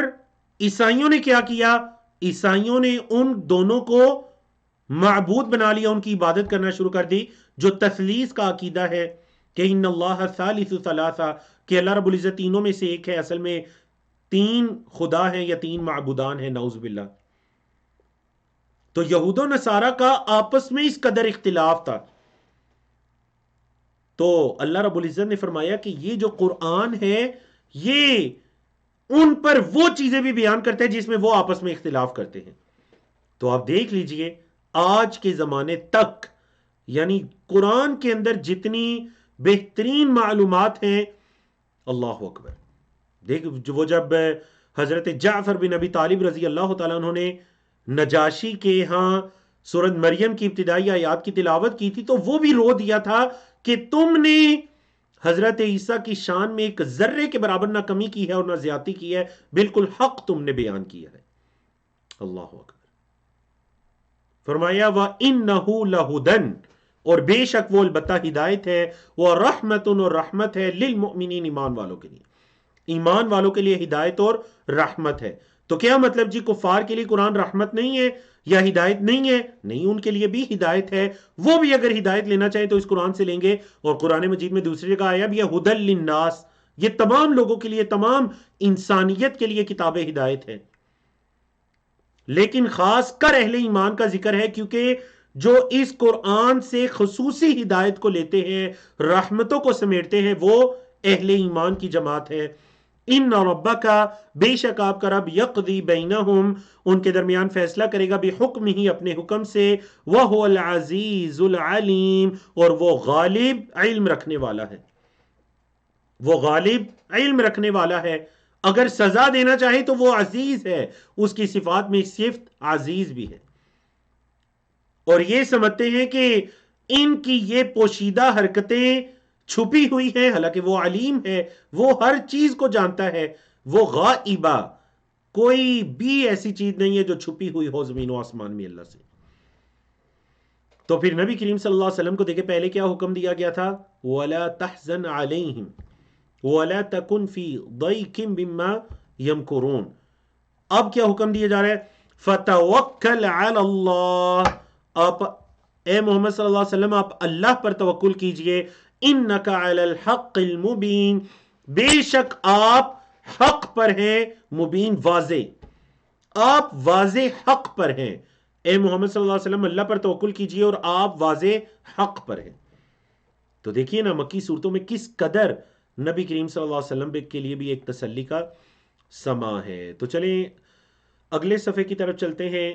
عیسائیوں نے کیا کیا؟ عیسائیوں نے ان دونوں کو معبود بنا لیا، ان کی عبادت کرنا شروع کر دی، جو تثلیث کا عقیدہ ہے کہ ان اللہ ثالث ثلاثہ، کہ اللہ رب العزت تینوں میں سے ایک ہے، اصل میں تین خدا ہیں یا تین معبودان ہیں، نعوذ باللہ۔ تو یہود و نصارہ کا آپس میں اس قدر اختلاف تھا، تو اللہ رب العزت نے فرمایا کہ یہ جو قرآن ہے یہ ان پر وہ چیزیں بھی بیان کرتے ہیں جس میں وہ آپس میں اختلاف کرتے ہیں۔ تو آپ دیکھ لیجئے آج کے زمانے تک، یعنی قرآن کے اندر جتنی بہترین معلومات ہیں، اللہ اکبر۔ دیکھ وہ جب حضرت جعفر بن ابی طالب رضی اللہ تعالیٰ عنہ نے نجاشی کے ہاں سورۃ مریم کی ابتدائی آیات کی تلاوت کی تھی، تو وہ بھی رو دیا تھا کہ تم نے حضرت عیسیٰ کی شان میں ایک ذرے کے برابر نہ کمی کی ہے اور نہ زیادتی کی ہے، بالکل حق تم نے بیان کیا ہے۔ اللہ اکبر۔ فرمایا وَإِنَّهُ لَهُدًى، اور بے شک وہ البتہ ہدایت ہے، وَرَحْمَةٌ اور رحمت ہے، لِلْمُؤْمِنِينَ ایمان والوں کے لیے، ایمان والوں کے لیے ہدایت اور رحمت ہے۔ تو کیا مطلب جی کفار کے لیے قرآن رحمت نہیں ہے یا ہدایت نہیں ہے؟ نہیں، ان کے لیے بھی ہدایت ہے، وہ بھی اگر ہدایت لینا چاہیں تو اس قرآن سے لیں گے۔ اور قرآن مجید میں دوسری جگہ آیا بھی ہے ہدی للناس، یہ تمام لوگوں کے لیے، تمام انسانیت کے لیے کتاب ہدایت ہے۔ لیکن خاص کر اہل ایمان کا ذکر ہے، کیونکہ جو اس قرآن سے خصوصی ہدایت کو لیتے ہیں، رحمتوں کو سمیٹتے ہیں، وہ اہل ایمان کی جماعت ہے۔ ان ربک، بے شک آپ کا رب، یقضی بینہم، ان کے درمیان فیصلہ کرے گا، بحکم ہی، اپنے حکم سے، وہو العزیز العلیم، اور وہ غالب علم رکھنے والا ہے، وہ غالب علم رکھنے والا ہے۔ اگر سزا دینا چاہے تو وہ عزیز ہے، اس کی صفات میں صفت عزیز بھی ہے۔ اور یہ سمجھتے ہیں کہ ان کی یہ پوشیدہ حرکتیں چھپی ہوئی ہیں، حالانکہ وہ علیم ہے، وہ ہر چیز کو جانتا ہے، وہ غائبہ، کوئی بھی ایسی چیز نہیں ہے جو چھپی ہوئی ہو زمین و آسمان میں اللہ سے۔ تو پھر نبی کریم صلی اللہ علیہ وسلم کو دیکھیں پہلے کیا حکم دیا گیا تھا، وَلَا تَحْزَنْ عَلَيْهِمْ وَلَا تَكُنْ فِي ضَيْقٍ مِّمَّا يَمْكُرُونَ۔ اب کیا حکم دیا جا رہا ہے، فَتَوَكَّلْ عَلَى اللَّهِ، آپ اے محمد صلی اللہ علیہ وسلم آپ اللہ پر توکل کیجئے، اِنَّكَ عَلَى الْحَقِّ الْمُبِينَ، بے شک آپ حق پر ہیں، مبین واضح، آپ واضح حق پر ہیں، اے محمد صلی اللہ علیہ وسلم اللہ پر توکل کیجئے اور آپ واضح حق پر ہیں۔ تو دیکھیے نا مکی صورتوں میں کس قدر نبی کریم صلی اللہ علیہ وسلم کے لیے بھی ایک تسلی کا سما ہے۔ تو چلیں اگلے صفحے کی طرف چلتے ہیں،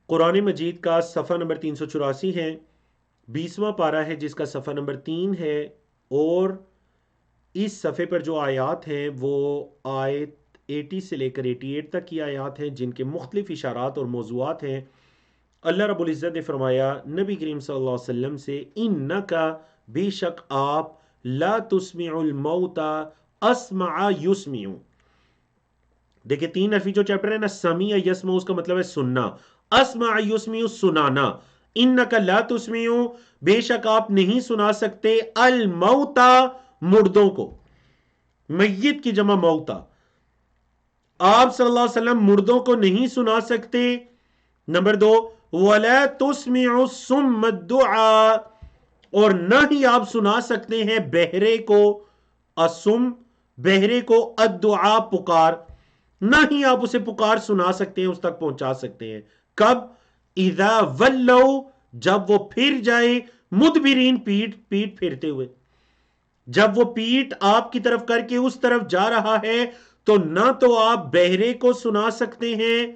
قرآن مجید کا صفحہ نمبر 384 ہے، 20واں پارہ ہے جس کا صفحہ نمبر 3 ہے، اور اس صفحے پر جو آیات ہیں وہ آیت 80 سے لے کر 88 تک کی آیات ہیں جن کے مختلف اشارات اور موضوعات ہیں۔ اللہ رب العزت نے فرمایا نبی کریم صلی اللہ علیہ وسلم سے، انکا، بے شک آپ، لا تسمع الموتى اسمع یسمع۔ دیکھیں 3 حرفی جو چیپٹر ہے نا، سمیع یسمع، اس کا مطلب ہے سننا، اسمع یسمع سنانا، انکا لا تسمع، بے شک آپ نہیں سنا سکتے، الموتى، مردوں کو، میت کی جمع موتا، آپ صلی اللہ علیہ وسلم مردوں کو نہیں سنا سکتے۔ نمبر 2، وَلَا تُسْمِعُ الصُّمَّ الدُّعَاء، اور نہ ہی آپ سنا سکتے ہیں بہرے کو، الصم، بہرے کو، الدعاء، پکار، نہ ہی آپ اسے پکار سنا سکتے ہیں، اس تک پہنچا سکتے ہیں۔ کب؟ اِذَا وَلَّوْا، جب وہ پھر جائے، مدبرین، پیٹ پھیرتے ہوئے، جب وہ پیٹ آپ کی طرف کر کے اس طرف جا رہا ہے تو نہ تو آپ بہرے کو سنا سکتے ہیں،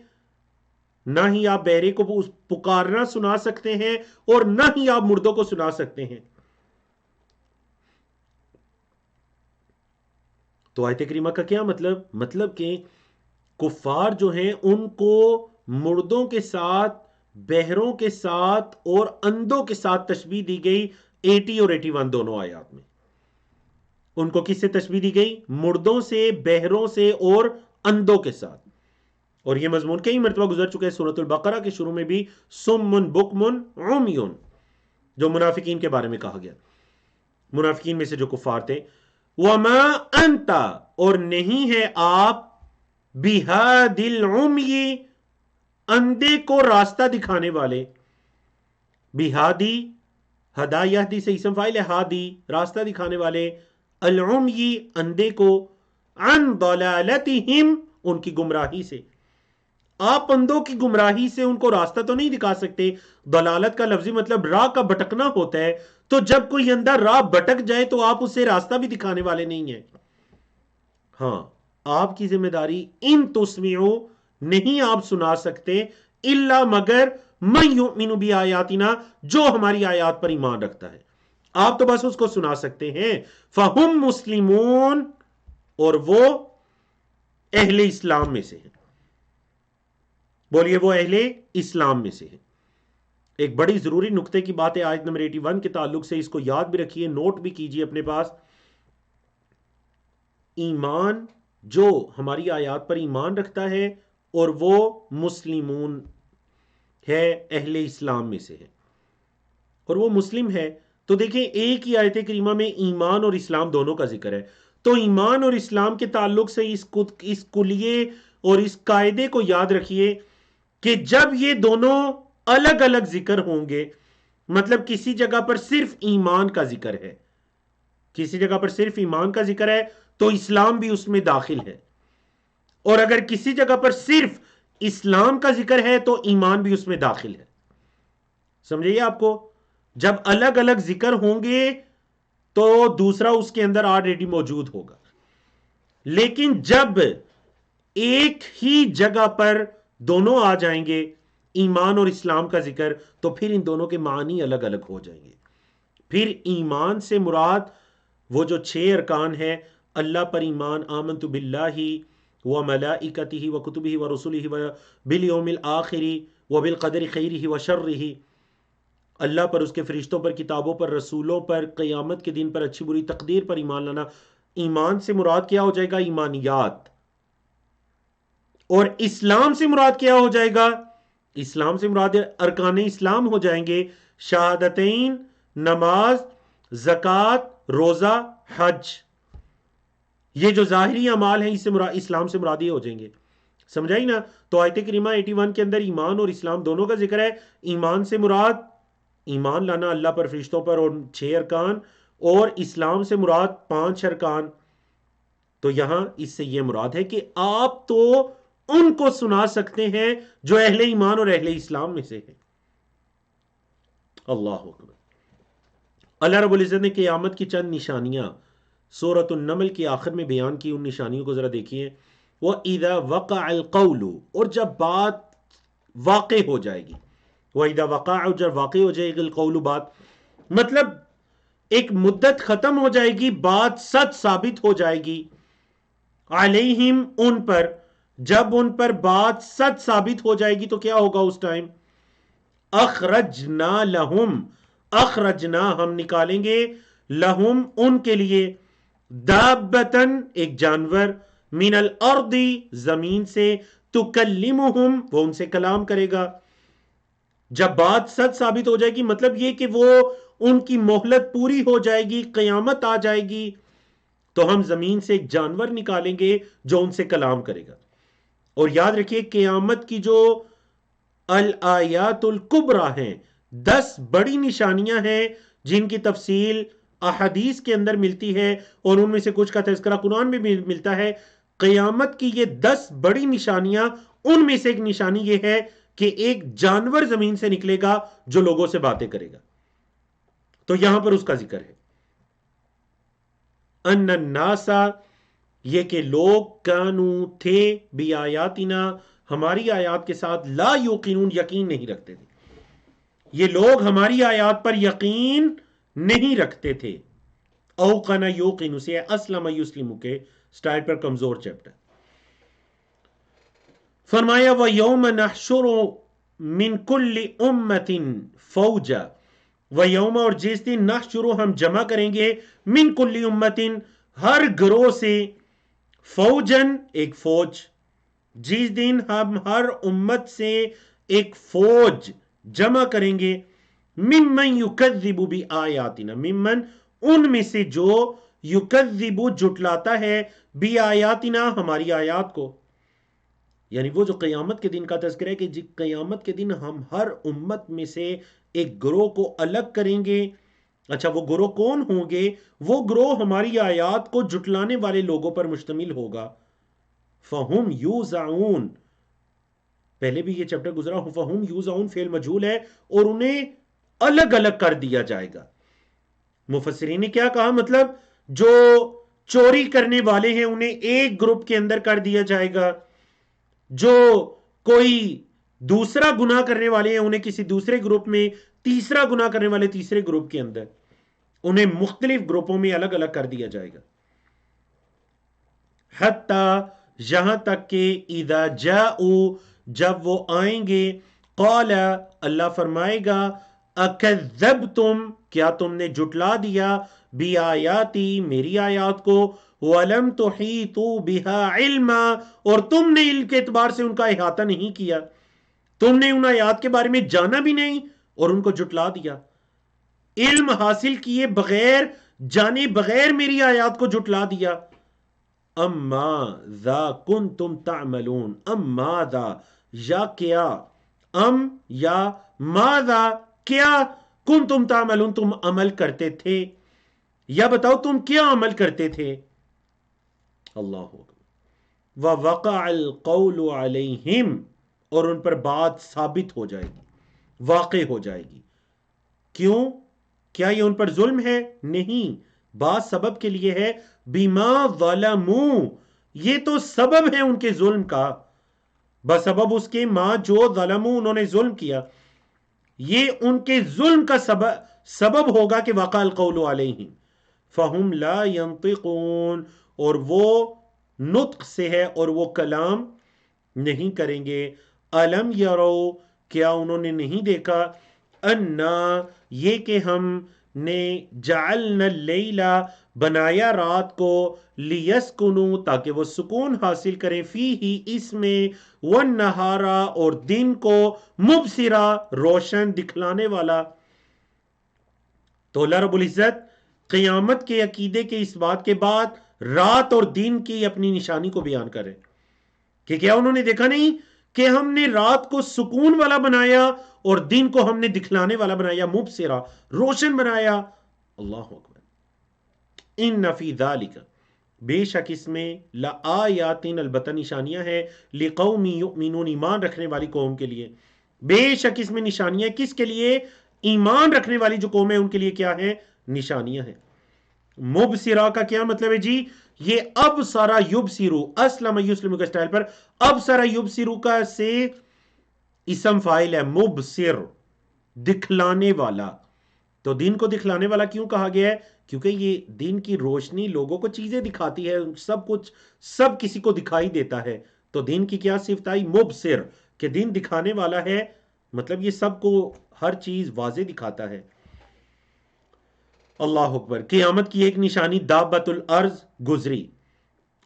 نہ ہی آپ بہرے کو پکارنا سنا سکتے ہیں، اور نہ ہی آپ مردوں کو سنا سکتے ہیں۔ تو آیت کریمہ کا کیا مطلب کہ کفار جو ہیں ان کو مردوں کے ساتھ، بہروں کے ساتھ اور اندھوں کے ساتھ تشبیہ دی گئی 80 اور 81 دونوں آیات میں۔ ان کو کس سے تشبیہ دی گئی؟ مردوں سے، بہروں سے اور اندھوں کے ساتھ۔ اور یہ مضمون کئی مرتبہ گزر چکے ہیں سورۃ البقرہ کے شروع میں بھی، سمن بکمن عمیون، جو منافقین کے بارے میں کہا گیا، منافقین میں سے جو کفار تھے۔ وما انت، اور نہیں ہے آپ، بہادی العمی، اندھے کو راستہ دکھانے والے، بہادی، ہدا یہدی سے اسم فاعل ہے، ہادی راستہ دکھانے والے، العمی اندھے کو، عن ضلالتہم ان کی گمراہی سے، آپ اندھوں کی گمراہی سے ان کو راستہ تو نہیں دکھا سکتے۔ ضلالت کا لفظی مطلب راہ کا بھٹکنا ہوتا ہے، تو جب کوئی اندھا راہ بھٹک جائے تو آپ اسے راستہ بھی دکھانے والے نہیں ہیں۔ ہاں، آپ کی ذمہ داری، ان تسمعوا، نہیں آپ سنا سکتے، الا مگر، من یؤمن بآیاتنا، جو ہماری آیات پر ایمان رکھتا ہے، آپ تو بس اس کو سنا سکتے ہیں۔ فہم مسلمون، اور وہ اہل اسلام میں سے ہیں، بولیے وہ اہل اسلام میں سے ہیں۔ ایک بڑی ضروری نقطے کی بات ہے آیت نمبر 81 کے تعلق سے، اس کو یاد بھی رکھیے، نوٹ بھی کیجئے اپنے پاس۔ ایمان، جو ہماری آیات پر ایمان رکھتا ہے اور وہ مسلمون ہے، اہل اسلام میں سے ہے، اور وہ مسلم ہے، تو دیکھیں ایک ہی آیت کریمہ میں ایمان اور اسلام دونوں کا ذکر ہے۔ تو ایمان اور اسلام کے تعلق سے اس کلیے اور اس قاعدے کو یاد رکھیے کہ جب یہ دونوں الگ الگ ذکر ہوں گے، مطلب کسی جگہ پر صرف ایمان کا ذکر ہے، کسی جگہ پر صرف ایمان کا ذکر ہے تو اسلام بھی اس میں داخل ہے، اور اگر کسی جگہ پر صرف اسلام کا ذکر ہے تو ایمان بھی اس میں داخل ہے۔ سمجھئے آپ کو؟ جب الگ الگ ذکر ہوں گے تو دوسرا اس کے اندر آلریڈی موجود ہوگا، لیکن جب ایک ہی جگہ پر دونوں آ جائیں گے، ایمان اور اسلام کا ذکر، تو پھر ان دونوں کے معنی الگ الگ ہو جائیں گے۔ پھر ایمان سے مراد وہ جو 6 ارکان ہیں، اللہ پر ایمان، آمنت باللہ وملائکتہ وکتبہ ورسلہ وبالیوم الآخر وبالقدر خیرہ وشرہ، اللہ پر، اس کے فرشتوں پر، کتابوں پر، رسولوں پر، قیامت کے دن پر، اچھی بری تقدیر پر ایمان لانا. ایمان سے مراد کیا ہو جائے گا؟ ایمانیات. اور اسلام سے مراد کیا ہو جائے گا؟ اسلام سے مراد ارکان اسلام ہو جائیں گے: شہادتین، نماز، زکوٰۃ، روزہ، حج. یہ جو ظاہری اعمال ہیں اس سے مراد، اسلام سے مراد یہ ہو جائیں گے. سمجھائی نا؟ تو آیت کریمہ 81 کے اندر ایمان اور اسلام دونوں کا ذکر ہے. ایمان سے مراد ایمان لانا اللہ پر، فرشتوں پر اور 6 ارکان، اور اسلام سے مراد 5 ارکان. تو یہاں اس سے یہ مراد ہے کہ آپ تو ان کو سنا سکتے ہیں جو اہل ایمان اور اہل اسلام میں سے ہیں. اللہ اکبر. اللہ رب العزت نے قیامت کی چند نشانیاں سورۃ النمل کے آخر میں بیان کی. ان نشانیوں کو ذرا دیکھیے. وَإِذَا وَقَعَ الْقَوْلُ، اور جب بات واقع ہو جائے گی. وَإِذَا وَقَعَ، اور جب واقع ہو جائے گی، الْقَوْلُ بات، مطلب ایک مدت ختم ہو جائے گی، بات سچ ثابت ہو جائے گی. علیہم، ان پر، جب ان پر بات سچ ثابت ہو جائے گی تو کیا ہوگا اس ٹائم؟ اخرجنا لہم، اخرجنا ہم نکالیں گے، لہم ان کے لیے، دابتن ایک جانور، من الارض زمین سے، تکلمہم وہ ان سے کلام کرے گا. جب بات سچ ثابت ہو جائے گی مطلب یہ کہ وہ ان کی مہلت پوری ہو جائے گی، قیامت آ جائے گی، تو ہم زمین سے ایک جانور نکالیں گے جو ان سے کلام کرے گا. اور یاد رکھیے قیامت کی جو الآیات الکبریٰ ہیں، 10 بڑی نشانیاں ہیں جن کی تفصیل احادیث کے اندر ملتی ہے، اور ان میں سے کچھ کا تذکرہ قرآن میں بھی ملتا ہے. قیامت کی یہ 10 بڑی نشانیاں، ان میں سے ایک نشانی یہ ہے کہ ایک جانور زمین سے نکلے گا جو لوگوں سے باتیں کرے گا. تو یہاں پر اس کا ذکر ہے. ان الناس، یہ کہ لوگ، کانو تھے، بی آیاتنا ہماری آیات کے ساتھ، لا یوقنون یقین نہیں رکھتے تھے. یہ لوگ ہماری آیات پر یقین نہیں رکھتے تھے. اوقن یوقن سے اسلم یسلم کے سٹائل پر کمزور چیپٹر. فرمایا وَيَوْمَ نَحْشُرُ مِنْ كُلِّ أُمَّةٍ فَوْجًا، وَيَوْمَ اور جس دن نحشر ہم جمع کریں گے، من کل امتن ہر گروہ سے، فوجن ایک فوج. جس دن ہم ہر امت سے ایک فوج جمع کریں گے، ممن یکذب بآیاتنا، ممن ان میں سے جو یکذب جٹلاتا ہے، بآیاتنا ہماری آیات کو. یعنی وہ جو قیامت کے دن کا تذکرہ ہے کہ قیامت کے دن ہم ہر امت میں سے ایک گروہ کو الگ کریں گے. اچھا وہ گروہ کون ہوں گے؟ وہ گروہ ہماری آیات کو جٹلانے والے لوگوں پر مشتمل ہوگا. فہم یوزعون، پہلے بھی یہ چیپٹر گزرا، فہم یوزعون فعل مجہول ہے اور انہیں الگ الگ کر دیا جائے گا. مفسرین نے کیا کہا؟ مطلب جو چوری کرنے والے ہیں انہیں ایک گروپ کے اندر کر دیا جائے گا، جو کوئی دوسرا گناہ کرنے والے ہیں انہیں کسی دوسرے گروپ میں، تیسرا گناہ کرنے والے تیسرے گروپ کے اندر، انہیں مختلف گروپوں میں الگ الگ کر دیا جائے گا. حتی یہاں تک کہ اذا جاؤ جب وہ آئیں گے، قال اللہ فرمائے گا، اکذبتم کیا تم نے جٹلا دیا، بی آیاتی میری آیات کو، وَلَمْ تُحِيطُوا بِهَا عِلْمًا اور تم نے علم کے اعتبار سے ان کا احاطہ نہیں کیا، تم نے ان آیات کے بارے میں جانا بھی نہیں اور ان کو جٹلا دیا. علم حاصل کیے بغیر، جانے بغیر میری آیات کو جٹلا دیا. اما ذا کنتم تعملون، اما ذا یا کیا، ام یا ماذا کیا، کنتم تعملون تم عمل کرتے تھے، یا بتاؤ تم کیا عمل کرتے تھے. اللہ اکبر. وَوَقَعَ الْقَوْلُ عَلَيْهِمْ اور ان پر بات ثابت ہو جائے گی، واقع ہو جائے گی. کیوں؟ کیا یہ ان پر ظلم ہے؟ نہیں، بات سبب کے لیے ہے. بِمَا ظَلَمُوا یہ تو سبب ہے ان کے ظلم کا، بسبب اس کے ما جو ظلموا انہوں نے ظلم کیا، یہ ان کے ظلم کا سبب ہوگا کہ وقع القول علیہم فہم لا ینطقون اور وہ نطق سے ہے اور وہ کلام نہیں کریں گے. الم یرو کیا انہوں نے نہیں دیکھا، انا یہ کہ ہم نے جعلنا اللیلا بنایا رات کو لیسکنوا تاکہ وہ سکون حاصل کریں فیہ اس میں والنہارا اور دن کو مبصرا روشن دکھلانے والا. تو اللہ رب العزت قیامت کے عقیدے کے اس بات کے بعد رات اور دن کی اپنی نشانی کو بیان کریں کہ کیا انہوں نے دیکھا نہیں کہ ہم نے رات کو سکون والا بنایا اور دن کو ہم نے دکھلانے والا بنایا، مبصرا روشن بنایا. اللہ اکبر. ان فی ذالک بے شک اس میں لآیات البتہ نشانیاں ہیں لقوم یؤمنون ایمان رکھنے والی قوم کے لیے. بے شک اس میں نشانیاں کس کے لیے؟ ایمان رکھنے والی جو قوم ہے ان کے لیے کیا ہے؟ نشانیاں ہیں. مبصرہ کا کیا مطلب ہے جی؟ یہ اب سارا یبصرو اسلم یسلم کے سٹائل پر اب سارا یبصرو کا سے اسم فاعل ہے مبصر دکھلانے والا. تو دین کو دکھلانے والا کیوں کہا گیا ہے؟ کیونکہ یہ دین کی روشنی لوگوں کو چیزیں دکھاتی ہے، سب کچھ سب کسی کو دکھائی دیتا ہے. تو دین کی کیا صفت آئی؟ مبصر، کہ دین دکھانے والا ہے، مطلب یہ سب کو ہر چیز واضح دکھاتا ہے. اللہ اکبر. قیامت کی ایک نشانی دابت الارض گزری.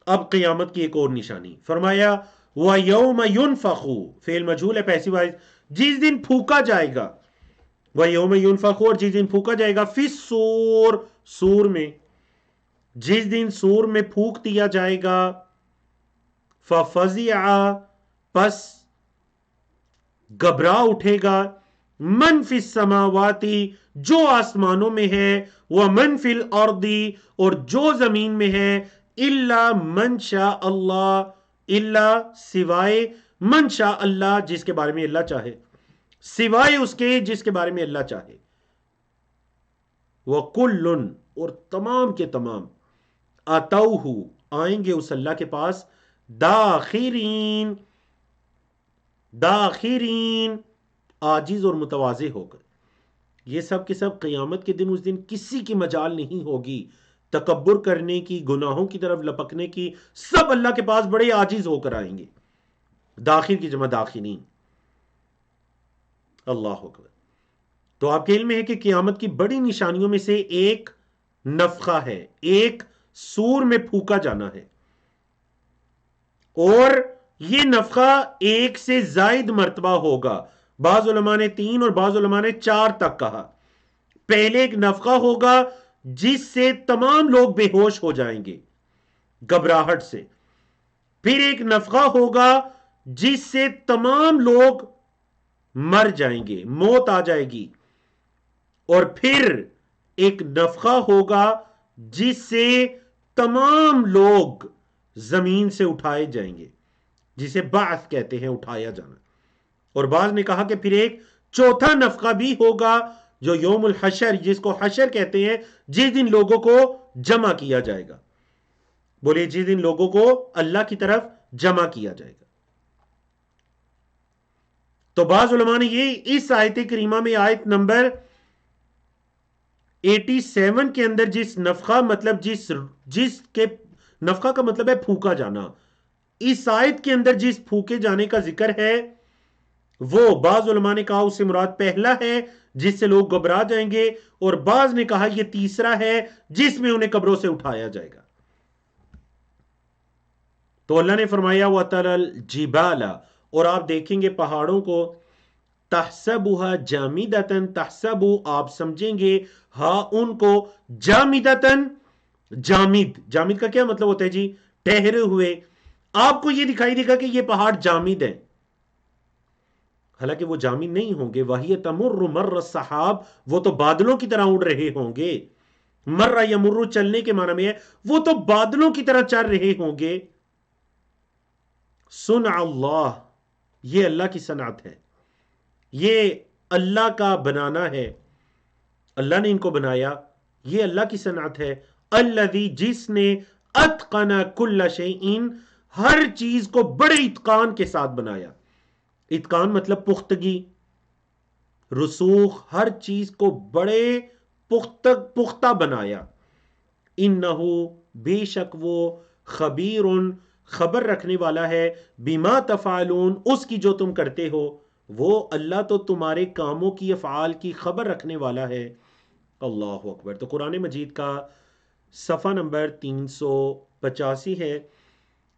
اب قیامت کی ایک اور نشانی فرمایا وَيَوْمَ يُنْفَخُ فعل مجہول ہے پیسو وائز، جس دن پھونکا جائے گا. وَيَوْمَ يُنْفَخُ اور جس دن پھونکا جائے گا فِي الصُّورِ سور میں، جس دن سور میں پھونک دیا جائے گا. فَفَزِعَ پس گھبرا اٹھے گا من فی السماوات جو آسمانوں میں ہے، ومن فی الارض اور جو زمین میں ہے، الا من شاء اللہ الا سوائے من شاء اللہ جس کے بارے میں اللہ چاہے، سوائے اس کے جس کے بارے میں اللہ چاہے. وکل اور تمام کے تمام اتوہ آئیں گے اس اللہ کے پاس داخرین داخرین عاجز اور متواضع ہو کر. یہ سب کے سب قیامت کے دن اس دن کسی کی مجال نہیں ہوگی تکبر کرنے کی، گناہوں کی طرف لپکنے کی. سب اللہ کے پاس بڑے عاجز ہو کر آئیں گے. داخر کی جمع داخرین. اللہ اکبر. تو آپ کے علم میں ہے کہ قیامت کی بڑی نشانیوں میں سے ایک نفخہ ہے، ایک سور میں پھونکا جانا ہے. اور یہ نفخہ ایک سے زائد مرتبہ ہوگا. بعض علماء نے 3 اور بعض علماء نے 4 تک کہا. پہلے ایک نفخہ ہوگا جس سے تمام لوگ بے ہوش ہو جائیں گے گھبراہٹ سے. پھر ایک نفخہ ہوگا جس سے تمام لوگ مر جائیں گے، موت آ جائے گی. اور پھر ایک نفخہ ہوگا جس سے تمام لوگ زمین سے اٹھائے جائیں گے، جسے بعث کہتے ہیں، اٹھایا جانا. اور بعض نے کہا کہ پھر ایک چوتھا نفخہ بھی ہوگا جو یوم الحشر، جس کو حشر کہتے ہیں، جس دن لوگوں کو جمع کیا جائے گا. بولے جس دن لوگوں کو اللہ کی طرف جمع کیا جائے گا. تو بعض علماء نے یہ اس آیت کریمہ میں آیت نمبر 87 کے اندر جس نفخہ مطلب جس کے نفخہ کا مطلب ہے پھونکا جانا، اس آیت کے اندر جس پھونکے جانے کا ذکر ہے وہ بعض علماء نے کہا اس سے مراد پہلا ہے جس سے لوگ گھبرا جائیں گے، اور بعض نے کہا یہ تیسرا ہے جس میں انہیں قبروں سے اٹھایا جائے گا. تو اللہ نے فرمایا وَتَرَى الْجِبَالَ اور آپ دیکھیں گے پہاڑوں کو تَحْسَبُهَا جَامِدَةً تَحْسَبُ آپ سمجھیں گے ہاں ان کو جامدتاً جامد. جامد کا کیا مطلب ہوتا ہے جی؟ ٹھہرے ہوئے. آپ کو یہ دکھائی دے گا کہ یہ پہاڑ جامد ہیں، حالانکہ وہ جامد نہیں ہوں گے. وَهِيَ تَمُرُّ مَرَّ السَّحَابِ وہ تو بادلوں کی طرح اڑ رہے ہوں گے. مر یمر چلنے کے معنی میں ہے وہ تو بادلوں کی طرح چل رہے ہوں گے. صنع اللہ یہ اللہ کی صنعت ہے، یہ اللہ کا بنانا ہے، اللہ نے ان کو بنایا، یہ اللہ کی صنعت ہے. الذی جس نے اتقن کل شیء ہر چیز کو بڑے اتقان کے ساتھ بنایا. اتقان مطلب پختگی، رسوخ، ہر چیز کو بڑے پختہ بنایا. انہو بے شک وہ خبیر خبر رکھنے والا ہے بما تفعلون اس کی جو تم کرتے ہو. وہ اللہ تو تمہارے کاموں کی افعال کی خبر رکھنے والا ہے۔ اللہ اکبر۔ تو قرآن مجید کا صفحہ نمبر 385 ہے،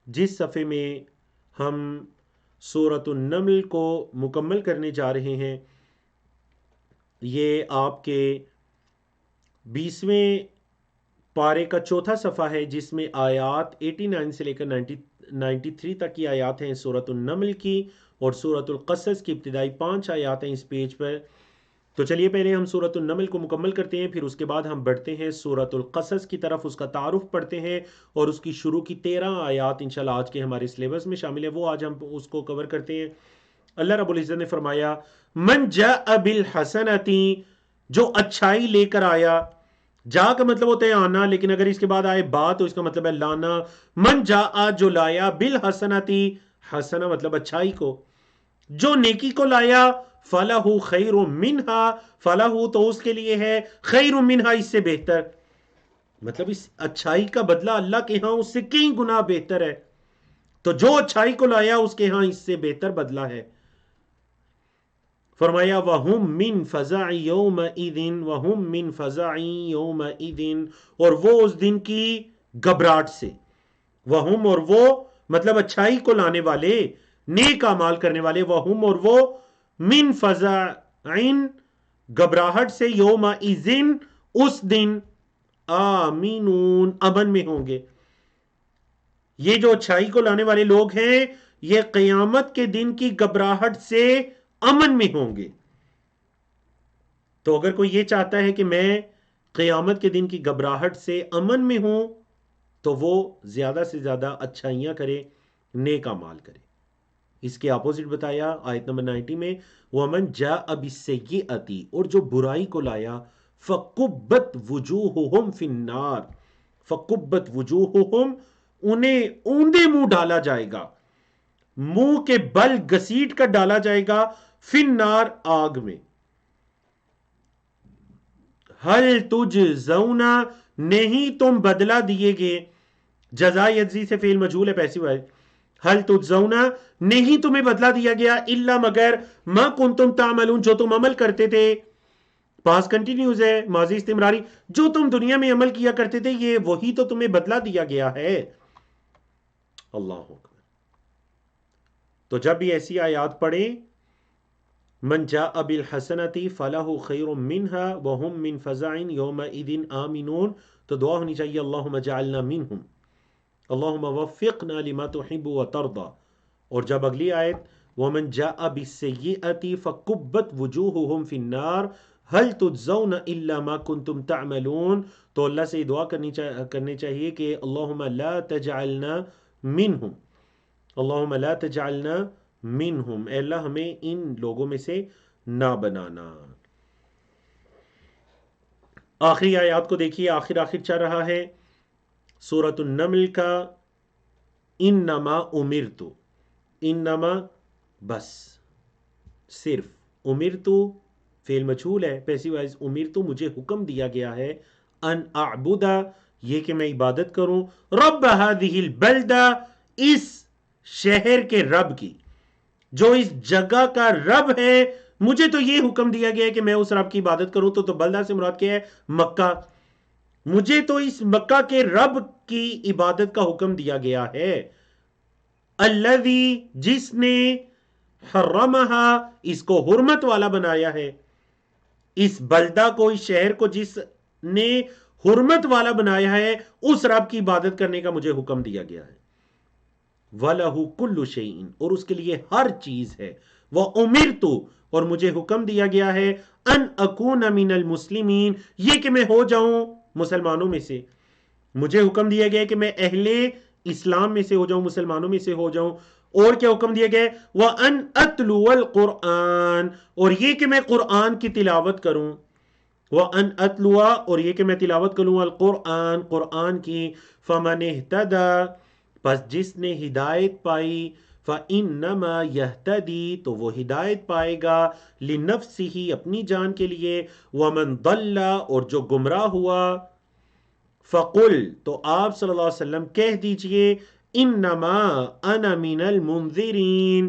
جس صفحے میں ہم سورۃ النمل کو مکمل کرنے جا رہے ہیں۔ یہ آپ کے 20ویں پارے کا چوتھا صفحہ ہے، جس میں آیات 89 سے لے کر 93 تک کی آیات ہیں سورۃ النمل کی، اور سورۃ القصص کی ابتدائی 5 آیات ہیں اس پیج پر۔ تو چلیے پہلے ہم سورۃ النمل کو مکمل کرتے ہیں، پھر اس کے بعد ہم بڑھتے ہیں سورۃ القصص کی طرف، اس کا تعارف پڑھتے ہیں، اور اس کی شروع کی 13 آیات انشاءاللہ آج کے ہمارے سلیبس میں شامل ہے، وہ آج ہم اس کو کور کرتے ہیں۔ اللہ رب العزت نے فرمایا من جاء بالحسنۃ، جو اچھائی لے کر آیا۔ جا کا مطلب ہوتا ہے آنا، لیکن اگر اس کے بعد آئے با تو اس کا مطلب ہے لانا۔ من جاء، جو لایا، بالحسنۃ، حسنہ مطلب اچھائی کو، جو نیکی کو لایا، فَلَهُ خَيْرٌ مِّنْهَا، فَلَهُ تو اس کے لیے ہے، خَيْرٌ مِّنْهَا اس سے بہتر، مطلب اس اچھائی کا بدلہ اللہ کے ہاں اس سے کئی گنا بہتر ہے۔ تو جو اچھائی کو لایا اس کے ہاں اس سے بہتر بدلہ ہے۔ فرمایا وَهُمْ مِّن فَزَعٍ يَوْمَئِذٍ وَهُمْ مِّن فَزَعٍ يَوْمَئِذٍ، اور وہ اس دن کی گھبراہٹ سے، وَهُمْ اور وہ مطلب اچھائی کو لانے والے، نیک اعمال کرنے والے، وَهُمْ اور وہ من فزعن گھبراہٹ سے، یومئذ اس دن، آمینون امن میں ہوں گے۔ یہ جو اچھائی کو لانے والے لوگ ہیں یہ قیامت کے دن کی گھبراہٹ سے امن میں ہوں گے۔ تو اگر کوئی یہ چاہتا ہے کہ میں قیامت کے دن کی گھبراہٹ سے امن میں ہوں تو وہ زیادہ سے زیادہ اچھائیاں کرے، نیک اعمال کرے۔ اس کے اپوزٹ بتایا آیت نمبر 90 میں، وَمَنْ جَاءَ بِالسَّيِّئَةِ، اور جو برائی کو لایا، فَقُبَّتْ وُجُوهُهُمْ فِي النَّارِ، فَقُبَّتْ وُجُوهُهُمْ انہیں اوندے منہ ڈالا جائے گا، منہ کے بل گسیٹ کر ڈالا جائے گا، فی النار آگ میں۔ ہل تجزون، نہیں تم بدلہ دیے گے، جزا یجزی سے فعل مجہول ہے پیسو ہے، ہل تجزون نہیں تمہیں بدلہ دیا گیا، الا مگر ما کنتم تعملون جو تم عمل کرتے تھے، پاس کنٹینیوز ہے ماضی استمراری، جو تم دنیا میں عمل کیا کرتے تھے یہ وہی تو تمہیں بدلہ دیا گیا ہے۔ اللہ اکبر۔ تو جب بھی ایسی آیات پڑھیں، من جاء بالحسنۃ فلہ خیر منہا وہم من فزع یومئذ آمنون، تو دعا ہونی چاہیے اللہم اجعلنا منہم، اللہم وفقنا لما تحب وترضى۔ اور جب اگلی آیت ومن جاء بالسیئۃ فکبت وجوہہم فی النار هل تجزون الا ما کنتم تعملون، تو اللہ سے دعا کرنی چاہیے کہ اللہم لا تجعلنا منہم، اللہم لا تجعلنا منہم، اے اللہ ہمیں ان لوگوں میں سے نہ بنانا۔ آخری آیات کو دیکھیے، آخر چل رہا ہے سورۃ النمل کا، انما امرت، انما بس، صرف، امرت فعل مجہول ہے پیسو وائز، امرت مجھے حکم دیا گیا ہے، ان اعبد یہ کہ میں عبادت کروں، رب هذه البلدہ اس شہر کے رب کی، جو اس جگہ کا رب ہے، مجھے تو یہ حکم دیا گیا ہے کہ میں اس رب کی عبادت کروں۔ تو بلدہ سے مراد کیا ہے؟ مکہ، مجھے تو اس مکہ کے رب کی عبادت کا حکم دیا گیا ہے، الذی جس نے، حرمہا اس کو حرمت والا بنایا ہے، اس بلدہ کو، اس شہر کو جس نے حرمت والا بنایا ہے، اس رب کی عبادت کرنے کا مجھے حکم دیا گیا ہے۔ وَلَهُ كُلُّ شَيْءٍ اور اس کے لیے ہر چیز ہے، وَأُمِرْتُ اور مجھے حکم دیا گیا ہے، ان اکون من المسلمین یہ کہ میں ہو جاؤں مسلمانوں میں سے، مجھے حکم دیا گیا ہے کہ میں اہل اسلام میں سے ہو جاؤں، مسلمانوں میں سے ہو جاؤں۔ اور کیا حکم دیا گیا ہے؟ وَأَنْ أَتْلُوَ الْقُرْآنَ اور یہ کہ میں قرآن کی تلاوت کروں، وَأَنْ أَتْلُوَ اور یہ کہ میں تلاوت کروں، القرآن قرآن کی، فَمَنِ اهْتَدَى پس جس نے ہدایت پائی، فَإِنَّمَا يَهْتَدِي تو وہ ہدایت پائے گا، لِنَفْسِهِ اپنی جان کے لیے، وَمَنْ ضَلَّ اور جو گمراہ ہوا، فَقُلْ تو آپ صلی اللہ علیہ وسلم کہہ دیجئے، انما انا من المنذرین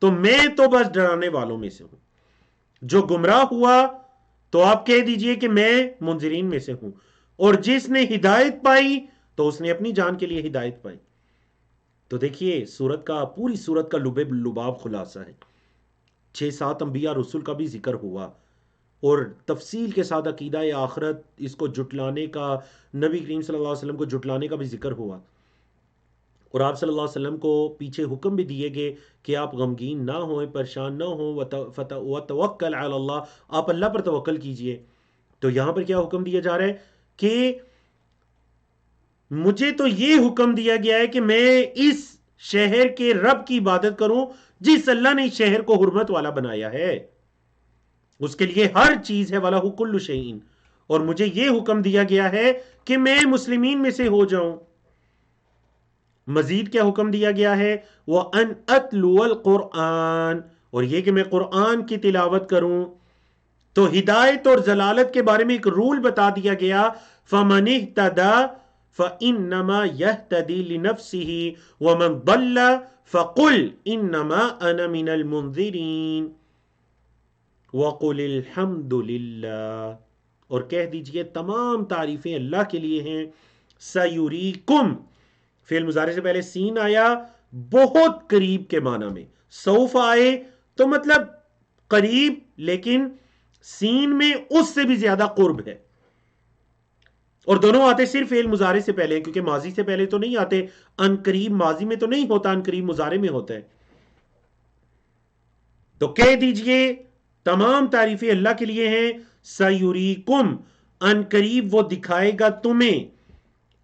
تو میں تو بس ڈرانے والوں میں سے ہوں. جو گمراہ ہوا تو آپ کہہ دیجئے کہ میں منذرین میں سے ہوں، اور جس نے ہدایت پائی تو اس نے اپنی جان کے لیے ہدایت پائی. تو دیکھیے سورت کا، پوری سورت کا لب لباب خلاصہ ہے. 6-7 انبیاء رسول کا بھی ذکر ہوا، اور تفصیل کے ساتھ عقیدہ آخرت، اس کو جٹلانے کا، نبی کریم صلی اللہ علیہ وسلم کو جٹلانے کا بھی ذکر ہوا. اور آپ صلی اللہ علیہ وسلم کو پیچھے حکم بھی دیے گئے کہ آپ غمگین نہ ہوئیں، پریشان نہ ہوں، وتوکل علی اللہ، آپ اللہ پر توکل کیجئے. تو یہاں پر کیا حکم دیا جا رہا ہے کہ مجھے تو یہ حکم دیا گیا ہے کہ میں اس شہر کے رب کی عبادت کروں جس اللہ نے اس شہر کو حرمت والا بنایا ہے، اس کے لیے ہر چیز ہے، وَلَهُ كُلُّ شَيْءٍ. اور مجھے یہ حکم دیا گیا ہے کہ میں مسلمین میں سے ہو جاؤں. مزید کیا حکم دیا گیا ہے؟ وَأَنْ أَتْلُوَ الْقُرْآنَ، اور یہ کہ میں قرآن کی تلاوت کروں. تو ہدایت اور ضلالت کے بارے میں ایک رول بتا دیا گیا، فَمَنِ اهْتَدَى فَإِنَّمَا يَهْتَدِي لِنَفْسِهِ وَمَنْ ضَلَّ فَقُلْ إِنَّمَا أَنَا مِنَ الْمُنذِرِينَ وَقُلِ الْحَمْدُ لِلَّهِ، اور کہہ دیجئے تمام تعریفیں اللہ کے لیے ہیں. سَيُرِيكُمْ، فعل مضارع سے پہلے سین آیا بہت قریب کے معنی میں، سوف آئے تو مطلب قریب، لیکن سین میں اس سے بھی زیادہ قرب ہے. اور دونوں آتے صرف فعل مضارع سے پہلے، کیونکہ ماضی سے پہلے تو نہیں آتے. ان قریب ماضی میں تو نہیں ہوتا، ان قریب مضارع میں ہوتا ہے. تو کہہ دیجئے تمام تعریفیں اللہ کے لیے ہیں. سَيُرِيكُمْ، ان قریب وہ دکھائے گا تمہیں،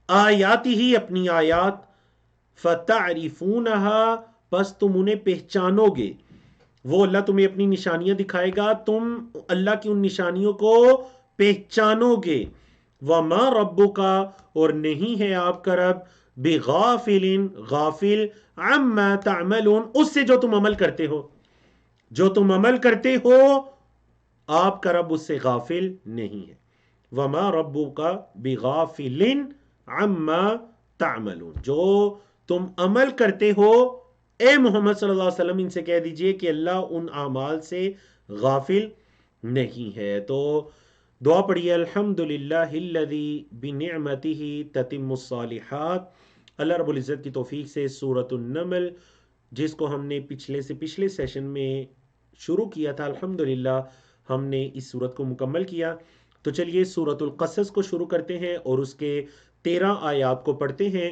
آیاتی ہی اپنی آیات، فَتَعْرِفُونَهَا، پس تم انہیں پہچانو گے. وہ اللہ تمہیں اپنی نشانیاں دکھائے گا، تم اللہ کی ان نشانیوں کو پہچانو گے. وَمَا رَبُّكَ، اور نہیں ہے آپ کا رب، بِغَافِلٍ، غافل، عَمَّا تَعْمَلُونَ، اس سے جو تم عمل کرتے ہو. جو تم عمل کرتے ہو آپ کا رب اس سے غافل نہیں ہے. وَمَا رَبُّكَ بِغَافِلٍ عَمَّا تَعْمَلُونَ، جو تم عمل کرتے ہو اے محمد صلی اللہ علیہ وسلم ان سے کہہ دیجئے کہ اللہ ان اعمال سے غافل نہیں ہے. تو دعا پڑھیے، الحمدللہ الذی بنعمتہ تتم الصالحات. اللہ رب العزت کی توفیق سے سورۃ النمل، جس کو ہم نے پچھلے سیشن میں شروع کیا تھا، الحمدللہ ہم نے اس سورت کو مکمل کیا. تو چلیے سورۃ القصص کو شروع کرتے ہیں اور اس کے 13 آیات کو پڑھتے ہیں.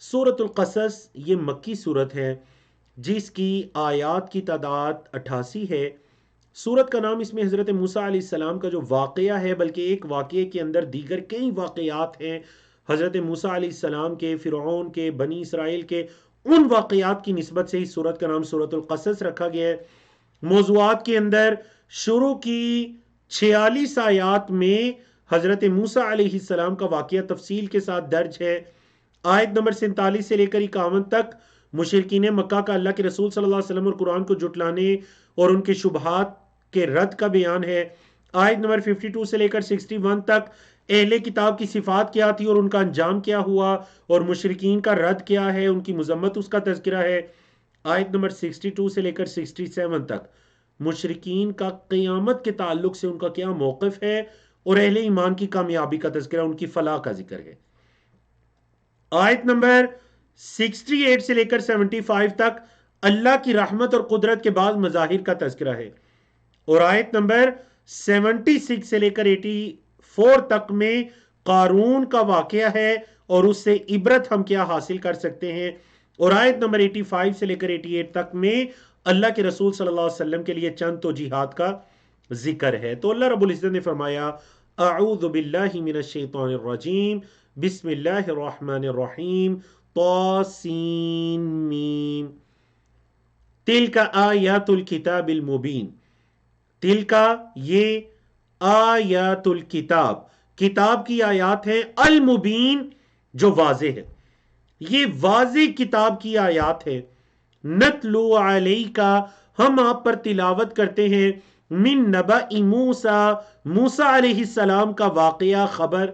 سورۃ القصص یہ مکی سورت ہے جس کی آیات کی تعداد 88 ہے. سورت کا نام اس میں حضرت موسیٰ علیہ السلام کا جو واقعہ ہے، بلکہ ایک واقعے کے اندر دیگر کئی واقعات ہیں حضرت موسیٰ علیہ السلام کے، فرعون کے، بنی اسرائیل کے، ان واقعات کی نسبت سے اس سورت کا نام سورۃ القصص رکھا گیا ہے. موضوعات کے اندر شروع کی 46 آیات میں حضرت موسیٰ علیہ السلام کا واقعہ تفصیل کے ساتھ درج ہے. آیت نمبر 47 سے لے کر 51 تک مشرکین مکہ کا اللہ کے رسول صلی اللہ علیہ وسلم اور قرآن کو جھٹلانے اور ان کے شبہات کے رد کا بیان ہے. آیت نمبر 52 سے لے کر 61 تک اہل کتاب کی صفات کیا تھی اور ان کا انجام کیا ہوا، اور مشرکین کا رد کیا ہے، ان کی مذمت، اس کا تذکرہ ہے. آیت نمبر 62 سے لے کر 67 تک مشرکین کا قیامت کے تعلق سے ان کا کیا موقف ہے، اور اہل ایمان کی کامیابی کا تذکرہ، ان کی فلاح کا ذکر ہے. آیت نمبر 68 سے لے کر 75 تک اللہ کی رحمت اور قدرت کے بعض مظاہر کا تذکرہ ہے. اور آیت نمبر 76 سے لے کر 84 تک میں قارون کا واقعہ ہے اور اس سے عبرت ہم کیا حاصل کر سکتے ہیں. اور آیت نمبر 85 سے لے کر 88 تک میں اللہ کے رسول صلی اللہ علیہ وسلم کے لیے چند توجیحات کا ذکر ہے. تو اللہ رب العزت نے فرمایا، اعوذ باللہ من الشیطان الرجیم، بسم اللہ الرحمن الرحیم، طاسین میم، تلک آیات الکتاب المبین. تلکا یہ آیات الکتاب، کتاب کی آیات ہیں، المبین جو واضح ہے، یہ واضح کتاب کی آیات ہے. نتلو علیکا، ہم آپ پر تلاوت کرتے ہیں، من نبأ موسیٰ، موسیٰ علیہ السلام کا واقعہ، خبر.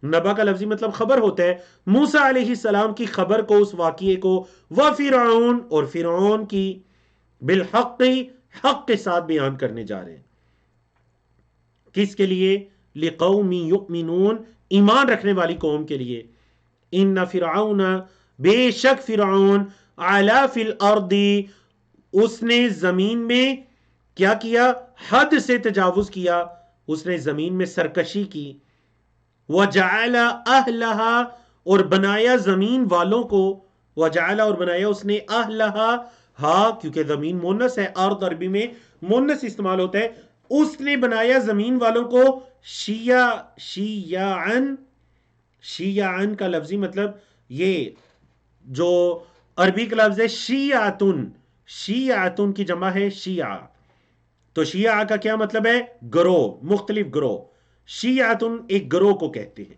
نبا کا لفظی مطلب خبر ہوتا ہے. موسیٰ علیہ السلام کی خبر کو، اس واقعے کو، وفرعون، اور فرعون کی. بالحق، حق کے ساتھ بیان کرنے جا رہے ہیں. کس کے لیے؟ لقوم یؤمنون، ایمان رکھنے والی قوم کے لیے. ان فرعون، بے شک فرعون، علا فی الارض، اس نے زمین میں کیا کیا؟ حد سے تجاوز کیا، اس نے زمین میں سرکشی کی. وجعل اہلہا، اور بنایا زمین والوں کو، وجعل اور بنایا اس نے اہلہا، ہاں کیونکہ زمین مونس ہے، ارض عربی میں مونس استعمال ہوتا ہے، اس نے بنایا زمین والوں کو شیعن. شیعن کا لفظی مطلب یہ جو عربی کا لفظ ہے شیعتن، شیعتن کی جمع ہے شیعہ. تو شیعہ کا کیا مطلب ہے؟ گروہ، مختلف گروہ. شیعتن ایک گروہ کو کہتے ہیں.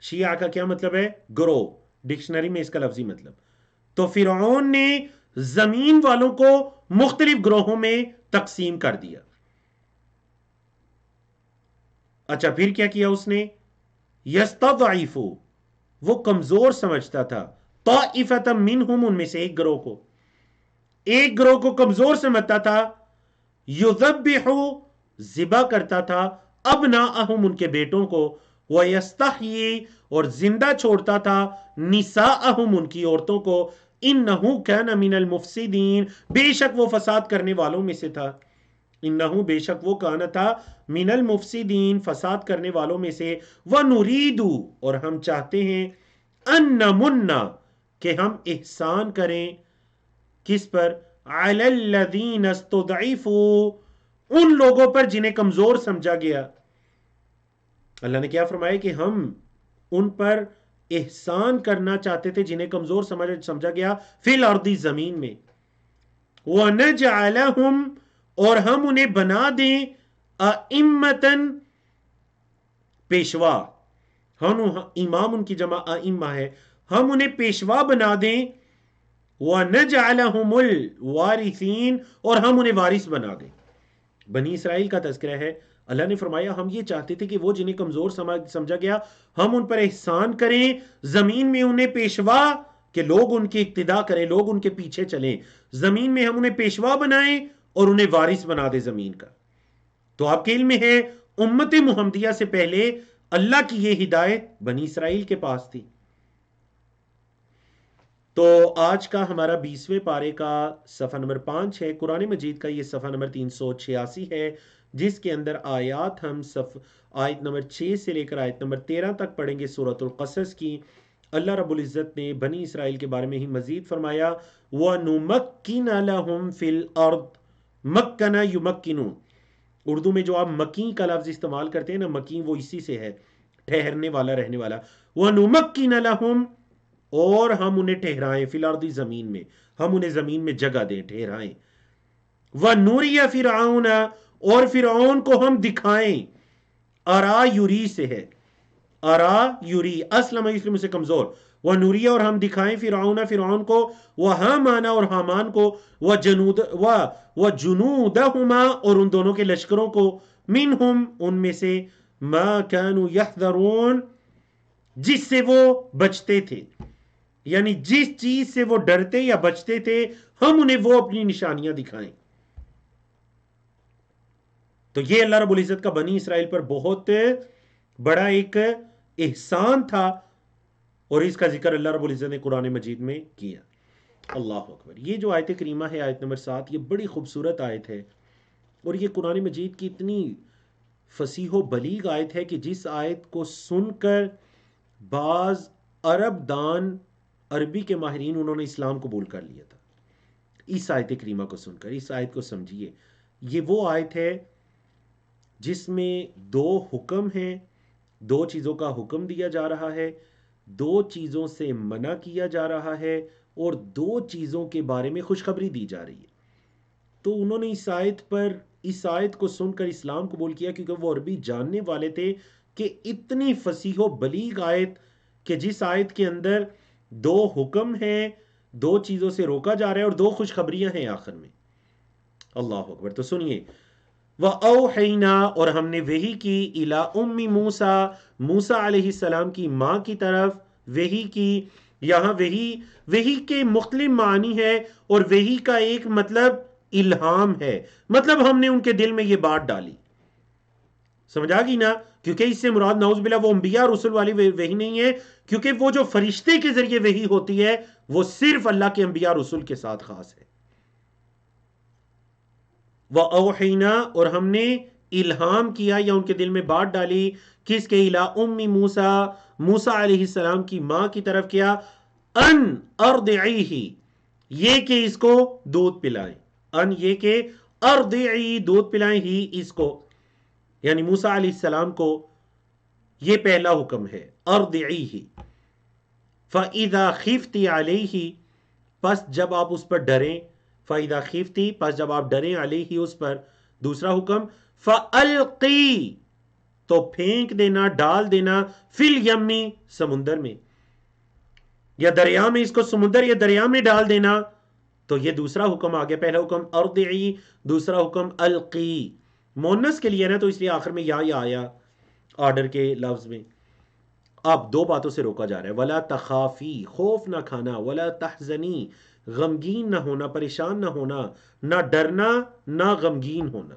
شیعہ کا کیا مطلب ہے؟ گروہ، ڈکشنری میں اس کا لفظی مطلب. تو فرعون نے زمین والوں کو مختلف گروہوں میں تقسیم کر دیا. اچھا پھر کیا کیا اس نے؟ یستضعف، وہ کمزور سمجھتا تھا، طائفۃ منہم، ان میں سے ایک گروہ کو، ایک گروہ کو کمزور سمجھتا تھا. یذبح، ذبح کرتا تھا، ابناءہم، ان کے بیٹوں کو، ویستحیی، اور زندہ چھوڑتا تھا، نساءہم، ان کی عورتوں کو. انہ کان من المفسدین، بے شک وہ فساد کرنے والوں میں سے تھا. انہو، بے شک وہ کانا تھا، من المفسدین، فساد کرنے والوں میں سے. وَنُرِيدُ، اور ہم چاہتے ہیں، ان نمنا، کہ ہم احسان کریں. کس پر؟ علی الذین استضعفوا، ان لوگوں پر جنہیں کمزور سمجھا گیا. اللہ نے کیا فرمایا کہ ہم ان پر احسان کرنا چاہتے تھے جنہیں کمزور سمجھا گیا، فی الارض، زمین میں. وَنَجْعَلَهُمْ، اور ہم انہیں بنا دیں، ائمتاً، پیشوا. ہم امام ان کی جمع ائمہ ہے، ہم انہیں پیشوا بنا دیں. وَنَجْعَلَهُمُ الْوَارِثِينَ، اور ہم انہیں وارث بنا دیں. بنی اسرائیل کا تذکرہ ہے. اللہ نے فرمایا ہم یہ چاہتے تھے کہ وہ جنہیں کمزور سمجھا گیا، ہم ان پر احسان کریں، زمین میں انہیں پیشوا، کہ لوگ ان کی اقتداء کریں، لوگ ان کے پیچھے چلیں. زمین میں ہم انہیں پیشوا بنائیں اور انہیں وارث بنا دیں زمین کا. تو آپ کے علم میں ہے امت محمدیہ سے پہلے اللہ کی یہ ہدایت بنی اسرائیل کے پاس تھی. تو آج کا ہمارا 20ویں پارے کا صفحہ نمبر 5 ہے. قرآن مجید کا یہ صفحہ نمبر 386 ہے، جس کے اندر آیات ہم آیت نمبر 6 سے لے کر آیت نمبر 13 تک پڑھیں گے سورۃ القصص کی. اللہ رب العزت نے بنی اسرائیل کے بارے میں ہی مزید فرمایا، وَنُمَكِّنَ لَهُمْ فِي الْأَرْضِ، مَكَّنَ يُمَكِّنُ. اردو میں جو آپ مکین کا لفظ استعمال کرتے ہیں نا، مکین وہ اسی سے ہے، ٹھہرنے والا، رہنے والا. وَنُمَكِّنَ لَهُمْ، اور ہم انہیں ٹھہرائیں، فی الارض، زمین میں، ہم انہیں زمین میں جگہ دیں، ٹھہرائیں. وَنُرِيَ فِرْعَوْنَ، اور فرعون کو ہم دکھائیں. ارا یوری سے ہے، ارا یوری، اسلم یسلم سے کمزور. وَنُرِيَ، اور ہم دکھائیں، فرعون کو، وَحَامَانَ، اور حامان کو، وَجُنُودَهُمَا، اور ان دونوں کے لشکروں کو، مِنْهُمْ، ان میں سے، مَا كَانُوا يَحْذَرُونَ، جس سے وہ بچتے تھے، یعنی جس چیز سے وہ ڈرتے یا بچتے تھے، ہم انہیں وہ اپنی نشانیاں دکھائیں. تو یہ اللہ رب العزت کا بنی اسرائیل پر بہت بڑا ایک احسان تھا، اور اس کا ذکر اللہ رب العزت نے قرآن مجید میں کیا. اللہ اکبر. یہ جو آیت کریمہ ہے، آیت نمبر 7، یہ بڑی خوبصورت آیت ہے، اور یہ قرآن مجید کی اتنی فصیح و بلیغ آیت ہے کہ جس آیت کو سن کر بعض عرب دان، عربی کے ماہرین، انہوں نے اسلام قبول کر لیا تھا. اس آیت کریمہ کو سن کر اس آیت کو سمجھیے. یہ وہ آیت ہے جس میں 2 حکم ہیں، 2 چیزوں کا حکم دیا جا رہا ہے، 2 چیزوں سے منع کیا جا رہا ہے، اور 2 چیزوں کے بارے میں خوشخبری دی جا رہی ہے. تو انہوں نے اس آیت کو سن کر اسلام قبول کیا، کیونکہ وہ عربی جاننے والے تھے کہ اتنی فصیح و بلیغ آیت، کہ جس آیت کے اندر 2 حکم ہیں، 2 چیزوں سے روکا جا رہا ہے، اور 2 خوشخبریاں ہیں آخر میں. اللہ اکبر. تو سنیے، وَأَوْحَيْنَا، اور ہم نے وحی کی، إِلَىٰ أُمِّ مُوسَىٰ، موسیٰ علیہ السلام کی ماں کی طرف وحی کی، یہاں وحی کے مختلف معنی ہے، اور وحی کا ایک مطلب الہام ہے، مطلب ہم نے ان کے دل میں یہ بات ڈالی. سمجھا گی نا؟ کیونکہ اس سے مراد نعوذ باللہ وہ انبیاء رسول والی وحی نہیں ہے، کیونکہ وہ جو فرشتے کے ذریعے وحی ہوتی ہے وہ صرف اللہ کے انبیاء رسول کے ساتھ خاص ہے. وَأَوْحَيْنَا، اور ہم نے الہام کیا یا ان کے دل میں بات ڈالی، کس کے؟ الہ ام موسیٰ، موسیٰ علیہ السلام کی ماں کی طرف، کیا؟ ان ارضعیہ، یہ کہ اس کو دودھ پلائیں، ان یہ کہ ارضعی دودھ پلائیں، ہی اس کو یعنی موسیٰ علیہ السلام کو، یہ پہلا حکم ہے ارضعیہ. فَإِذَا خِفْتِ عَلَيْهِ، پس جب آپ اس پر ڈریں، فَإِذَا خِفْتِ پس جب آپ ڈریں، علیہ اس پر، دوسرا حکم فَأَلْقِي تو پھینک دینا، ڈال دینا، فِي الْيَمِّ سمندر میں، یا دریا میں، اس کو سمندر یا دریا میں ڈال دینا. تو یہ دوسرا حکم آ گیا. پہلا حکم ارضعی، دوسرا حکم القی. مونس کے لیے نا، تو اس لیے آخر میں یا آیا آرڈر کے لفظ میں. اب دو باتوں سے روکا جا رہا ہے، ولا تخافی خوف نہ کھانا، ولا تحزنی غمگین نہ ہونا، پریشان نہ ہونا، نہ ڈرنا نہ غمگین ہونا.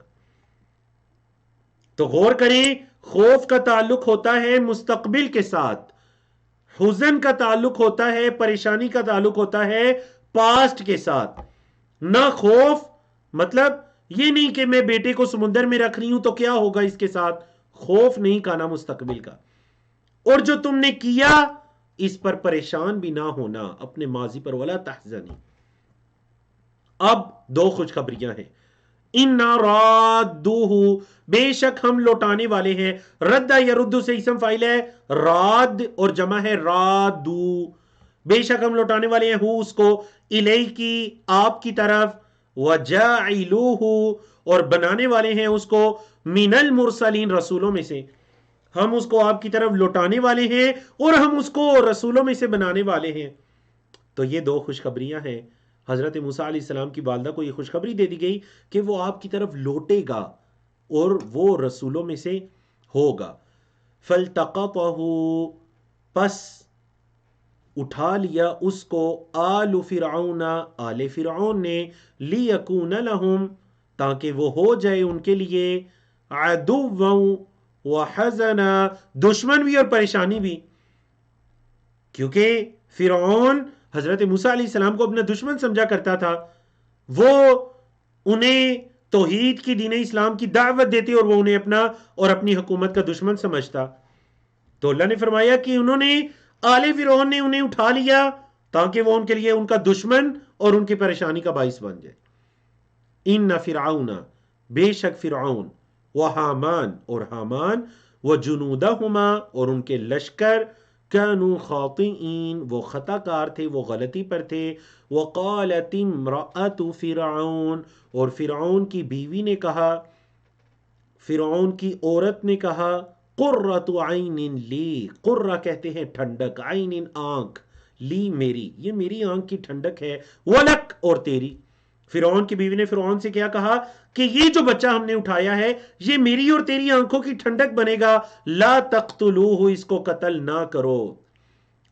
تو غور کریں، خوف کا تعلق ہوتا ہے مستقبل کے ساتھ، حزن کا تعلق ہوتا ہے، پریشانی کا تعلق ہوتا ہے پاسٹ کے ساتھ. نہ خوف مطلب یہ نہیں کہ میں بیٹے کو سمندر میں رکھ رہی ہوں تو کیا ہوگا اس کے ساتھ، خوف نہیں کھانا مستقبل کا. اور جو تم نے کیا اس پر پریشان بھی نہ ہونا، اپنے ماضی پر، ولا تحزنی. اب دو خوشخبریاں ہیں. اِنَّا رَادُّوهُ بے شک ہم لوٹانے والے ہیں. رد یا ردو سے اسم فاعل ہے، راد اور جمع ہے رادو. بے شک ہم لوٹانے والے ہیں ہو اس کو، الیہ کی آپ کی طرف، وَجَاعِلُوهُ اور بنانے والے ہیں اس کو، من المرسلین رسولوں میں سے. ہم اس کو آپ کی طرف لوٹانے والے ہیں اور ہم اس کو رسولوں میں سے بنانے والے ہیں. تو یہ دو خوشخبریاں ہیں. حضرت موسیٰ علیہ السلام کی والدہ کو یہ خوشخبری دے دی گئی کہ وہ آپ کی طرف لوٹے گا اور وہ رسولوں میں سے ہوگا. فَالْتَقَطَهُ پس اٹھا لیا اس کو، آل فرعون آل فرعون نے، لِيَكُونَ لَهُمْ تاکہ وہ ہو جائے ان کے لیے، عَدُوًّا وَحَزَنًا دشمن بھی اور پریشانی بھی. کیونکہ فرعون حضرت موسیٰ علیہ السلام کو اپنا دشمن سمجھا کرتا تھا، وہ انہیں توحید کی، دین اسلام کی دعوت دیتے اور وہ انہیں اپنا اور اپنی حکومت کا دشمن سمجھتا. تو اللہ نے فرمایا کہ انہوں نے، آل فرعون نے انہیں اٹھا لیا تاکہ وہ ان کے لیے ان کا دشمن اور ان کی پریشانی کا باعث بن جائے. ان فرعون بے شک فرعون، و حامان اور حامان، و جنودہما اور ان کے لشکر، کانوا خاطئین وہ خطا کار تھے، وہ غلطی پر تھے. وقالت امرأۃ فرعون اور فرعون کی بیوی نے کہا، فرعون کی عورت نے کہا، قرۃ عین لی، قرہ کہتے ہیں ٹھنڈک، عین آنکھ، لی میری، یہ میری آنکھ کی ٹھنڈک ہے، ولک اور تیری. فرعون کی بیوی نے فرعون سے کیا کہا کہ یہ جو بچہ ہم نے اٹھایا ہے یہ میری اور تیری آنکھوں کی ٹھنڈک بنے گا. لا تقتلوہ اس کو قتل نہ کرو،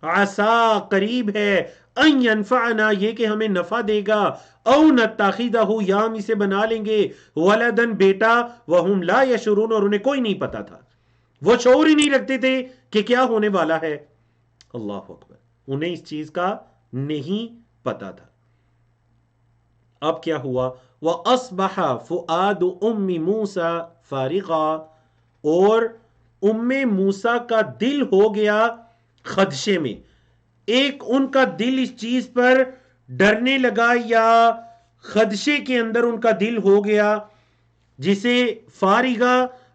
عسا قریب ہے، ان ینفعنا یہ کہ ہمیں نفع دے گا، او نتخذہ یا ہم اسے بنا لیں گے، ولدن بیٹا، وہم لا یشعرون اور انہیں کوئی نہیں پتا تھا، وہ شعور ہی نہیں رکھتے تھے کہ کیا ہونے والا ہے. اللہ اکبر، انہیں اس چیز کا نہیں پتا تھا. اب کیا ہوا؟ وَأَصْبَحَ فُؤَادُ أُمِّ مُوسَى فَارِغًا اور ام موسیٰ کا دل ہو گیا خدشے میں. ایک ان کا دل اس چیز پر ڈرنے لگا یا خدشے کے اندر ان کا دل ہو گیا، جسے فارغہ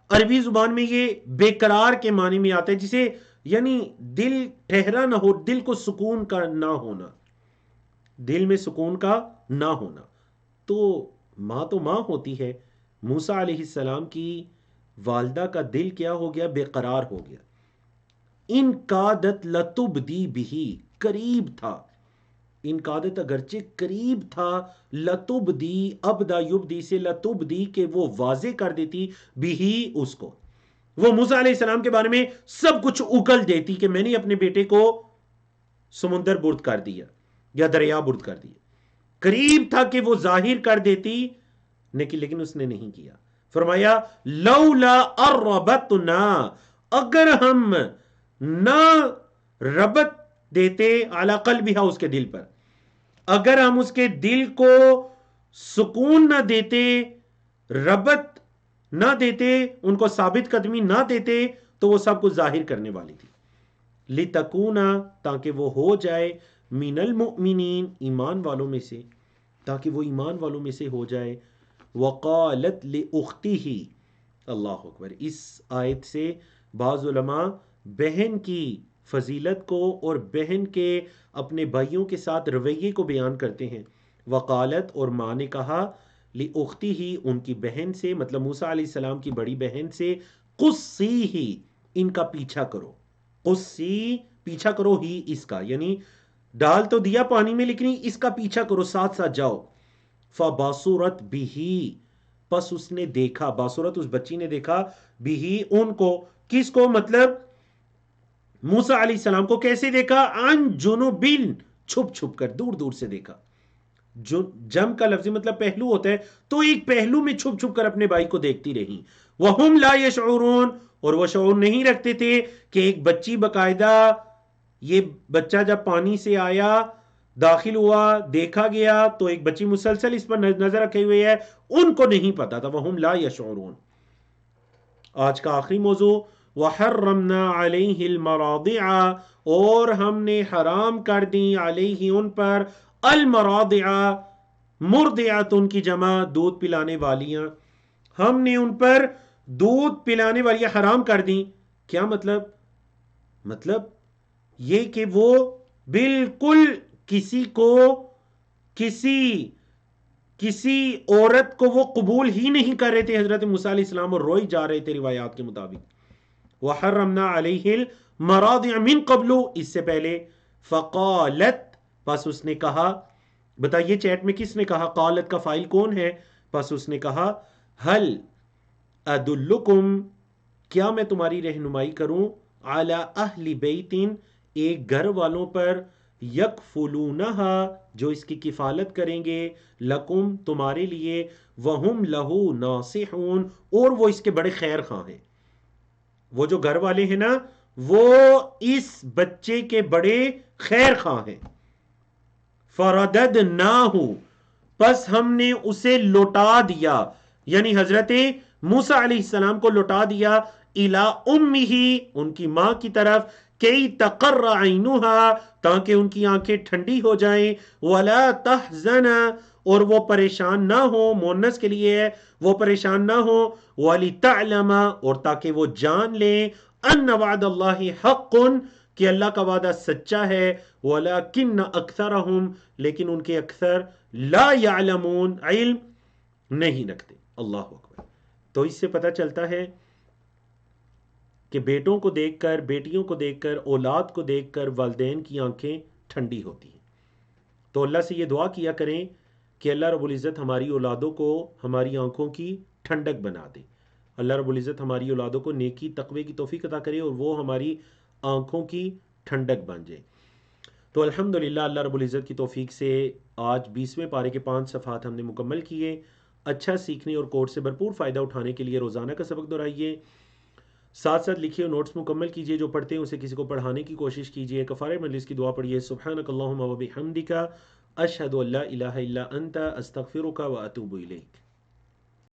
عربی زبان میں یہ بے قرار کے معنی میں آتا ہے، جسے یعنی دل ٹھہرا نہ ہو، دل کو سکون کا نہ ہونا، دل میں سکون کا نہ ہونا. تو ماں ہوتی ہے. موسیٰ علیہ السلام کی والدہ کا دل کیا ہو گیا؟ بے قرار ہو گیا. ان کادت لتبدی بھی قریب تھا، ان کادت اگرچہ قریب تھا، لتبدی ابدا یبدی سے لتبدی کہ وہ واضح کر دیتی، بھی اس کو، وہ موسیٰ علیہ السلام کے بارے میں سب کچھ اگل دیتی کہ میں نے اپنے بیٹے کو سمندر برد کر دیا یا دریا برد کر دیا. قریب تھا کہ وہ ظاہر کر دیتی لیکن اس نے نہیں کیا. فرمایا لولا اربتنا، اگر ہم نہ ربط دیتے علی قلبہا، اس کے دل پر، اگر ہم اس کے دل کو سکون نہ دیتے، ربط نہ دیتے، ان کو ثابت قدمی نہ دیتے، تو وہ سب کچھ ظاہر کرنے والی تھی. لتکونا، تاکہ وہ ہو جائے، من المؤمنین، ایمان والوں میں سے، تاکہ وہ ایمان والوں میں سے ہو جائے. وقالت لأختہ، اللہ اکبر. اس آیت سے بعض علماء بہن کی فضیلت کو اور بہن کے اپنے بھائیوں کے ساتھ رویے کو بیان کرتے ہیں. وقالت، اور ماں نے کہا، لأختہ، ان کی بہن سے، مطلب موسیٰ علیہ السلام کی بڑی بہن سے، قصیہ، ان کا پیچھا کرو. قصی، پیچھا کرو، ہی اس کا، یعنی ڈال تو دیا پانی میں لیکن اس کا پیچھا کرو، ساتھ ساتھ جاؤ. فبصرت بہ، پس اس نے دیکھا، باصرت اس بچی نے دیکھا، بہ ان کو، کس کو، مطلب موسیٰ علیہ السلام کو. کیسے دیکھا؟ عن جنوبن، چھپ چھپ کر، دور دور سے دیکھا. جم کا لفظی مطلب پہلو ہوتا ہے، تو ایک پہلو میں چھپ چھپ کر اپنے بھائی کو دیکھتی رہی. وہم لا یشعرون، اور وہ شعور نہیں رکھتے تھے کہ ایک بچی باقاعدہ، یہ بچہ جب پانی سے آیا، داخل ہوا، دیکھا گیا، تو ایک بچی مسلسل اس پر نظر رکھے ہوئے ہے، ان کو نہیں پتا تھا. وہم لا یشعرون. آج کا آخری موضوع، وحرمنا علیہ المراضع، اور ہم نے حرام کر دی، علیہ ان پر، المراضع، مرضعۃ ان کی جمع دودھ پلانے والیاں، ہم نے ان پر دودھ پلانے والیاں حرام کر دیں. کیا مطلب؟ مطلب یہ کہ وہ بالکل کسی کو، کسی عورت کو وہ قبول ہی نہیں کر رہے تھے حضرت موسیٰ علیہ السلام، اور روئی جا رہے تھے روایات کے مطابق. وحرمنا علیہ المراضع من قبل، اس سے پہلے. فقالت، پس اس نے کہا، بتائیے چیٹ میں کس نے کہا؟ قالت کا فاعل کون ہے؟ پس اس نے کہا، ہل ادلکم، کیا میں تمہاری رہنمائی کروں، علی اہل بیت، ایک گھر والوں پر، یکفلونہا، جو اس کی کفالت کریں گے، لکم، تمہارے لیے، وہم لہو ناصحون، اور وہ اس کے بڑے خیر خواہ ہیں. وہ جو گھر والے ہیں نا، وہ اس بچے کے بڑے خیر خواہ ہیں. فرددناہ، پس ہم نے اسے لوٹا دیا، یعنی حضرت موسیٰ علیہ السلام کو لوٹا دیا، الی امہ، ان کی ماں کی طرف، کی تقر عینہا، تاکہ ان کی آنکھیں ٹھنڈی ہو جائیں، ولا تحزن، اور وہ پریشان نہ ہو، مونس کے لیے ہے، وہ پریشان نہ ہو، ولتعلم، اور تاکہ وہ جان لیں، ان وعد اللہ حق، کہ اللہ کا وعدہ سچا ہے، ولیکن اکثرہم، لیکن ان کے اکثر، لا یعلمون، علم نہیں رکھتے. اللہ اکبر. تو اس سے پتہ چلتا ہے کہ بیٹوں کو دیکھ کر، بیٹیوں کو دیکھ کر، اولاد کو دیکھ کر والدین کی آنکھیں ٹھنڈی ہوتی ہیں. تو اللہ سے یہ دعا کیا کریں کہ اللہ رب العزت ہماری اولادوں کو ہماری آنکھوں کی ٹھنڈک بنا دے. اللہ رب العزت ہماری اولادوں کو نیکی تقوی کی توفیق عطا کرے، اور وہ ہماری آنکھوں کی ٹھنڈک بن جائے. تو الحمدللہ اللہ رب العزت کی توفیق سے آج 20ویں پارے کے 5 صفحات ہم نے مکمل کیے. اچھا سیکھنے اور کورس سے بھرپور فائدہ اٹھانے کے لیے روزانہ کا سبق دہرائیے، ساتھ ساتھ لکھیے اور نوٹس مکمل کیجیے، جو پڑھتے ہیں اسے کسی کو پڑھانے کی کوشش کیجیے. کفارہ مجلس کی دعا پڑھیے، سبحانک اللہم و بحمدک، اشہد ان لا الہ الا انت، استغفرک و اتوب الیک.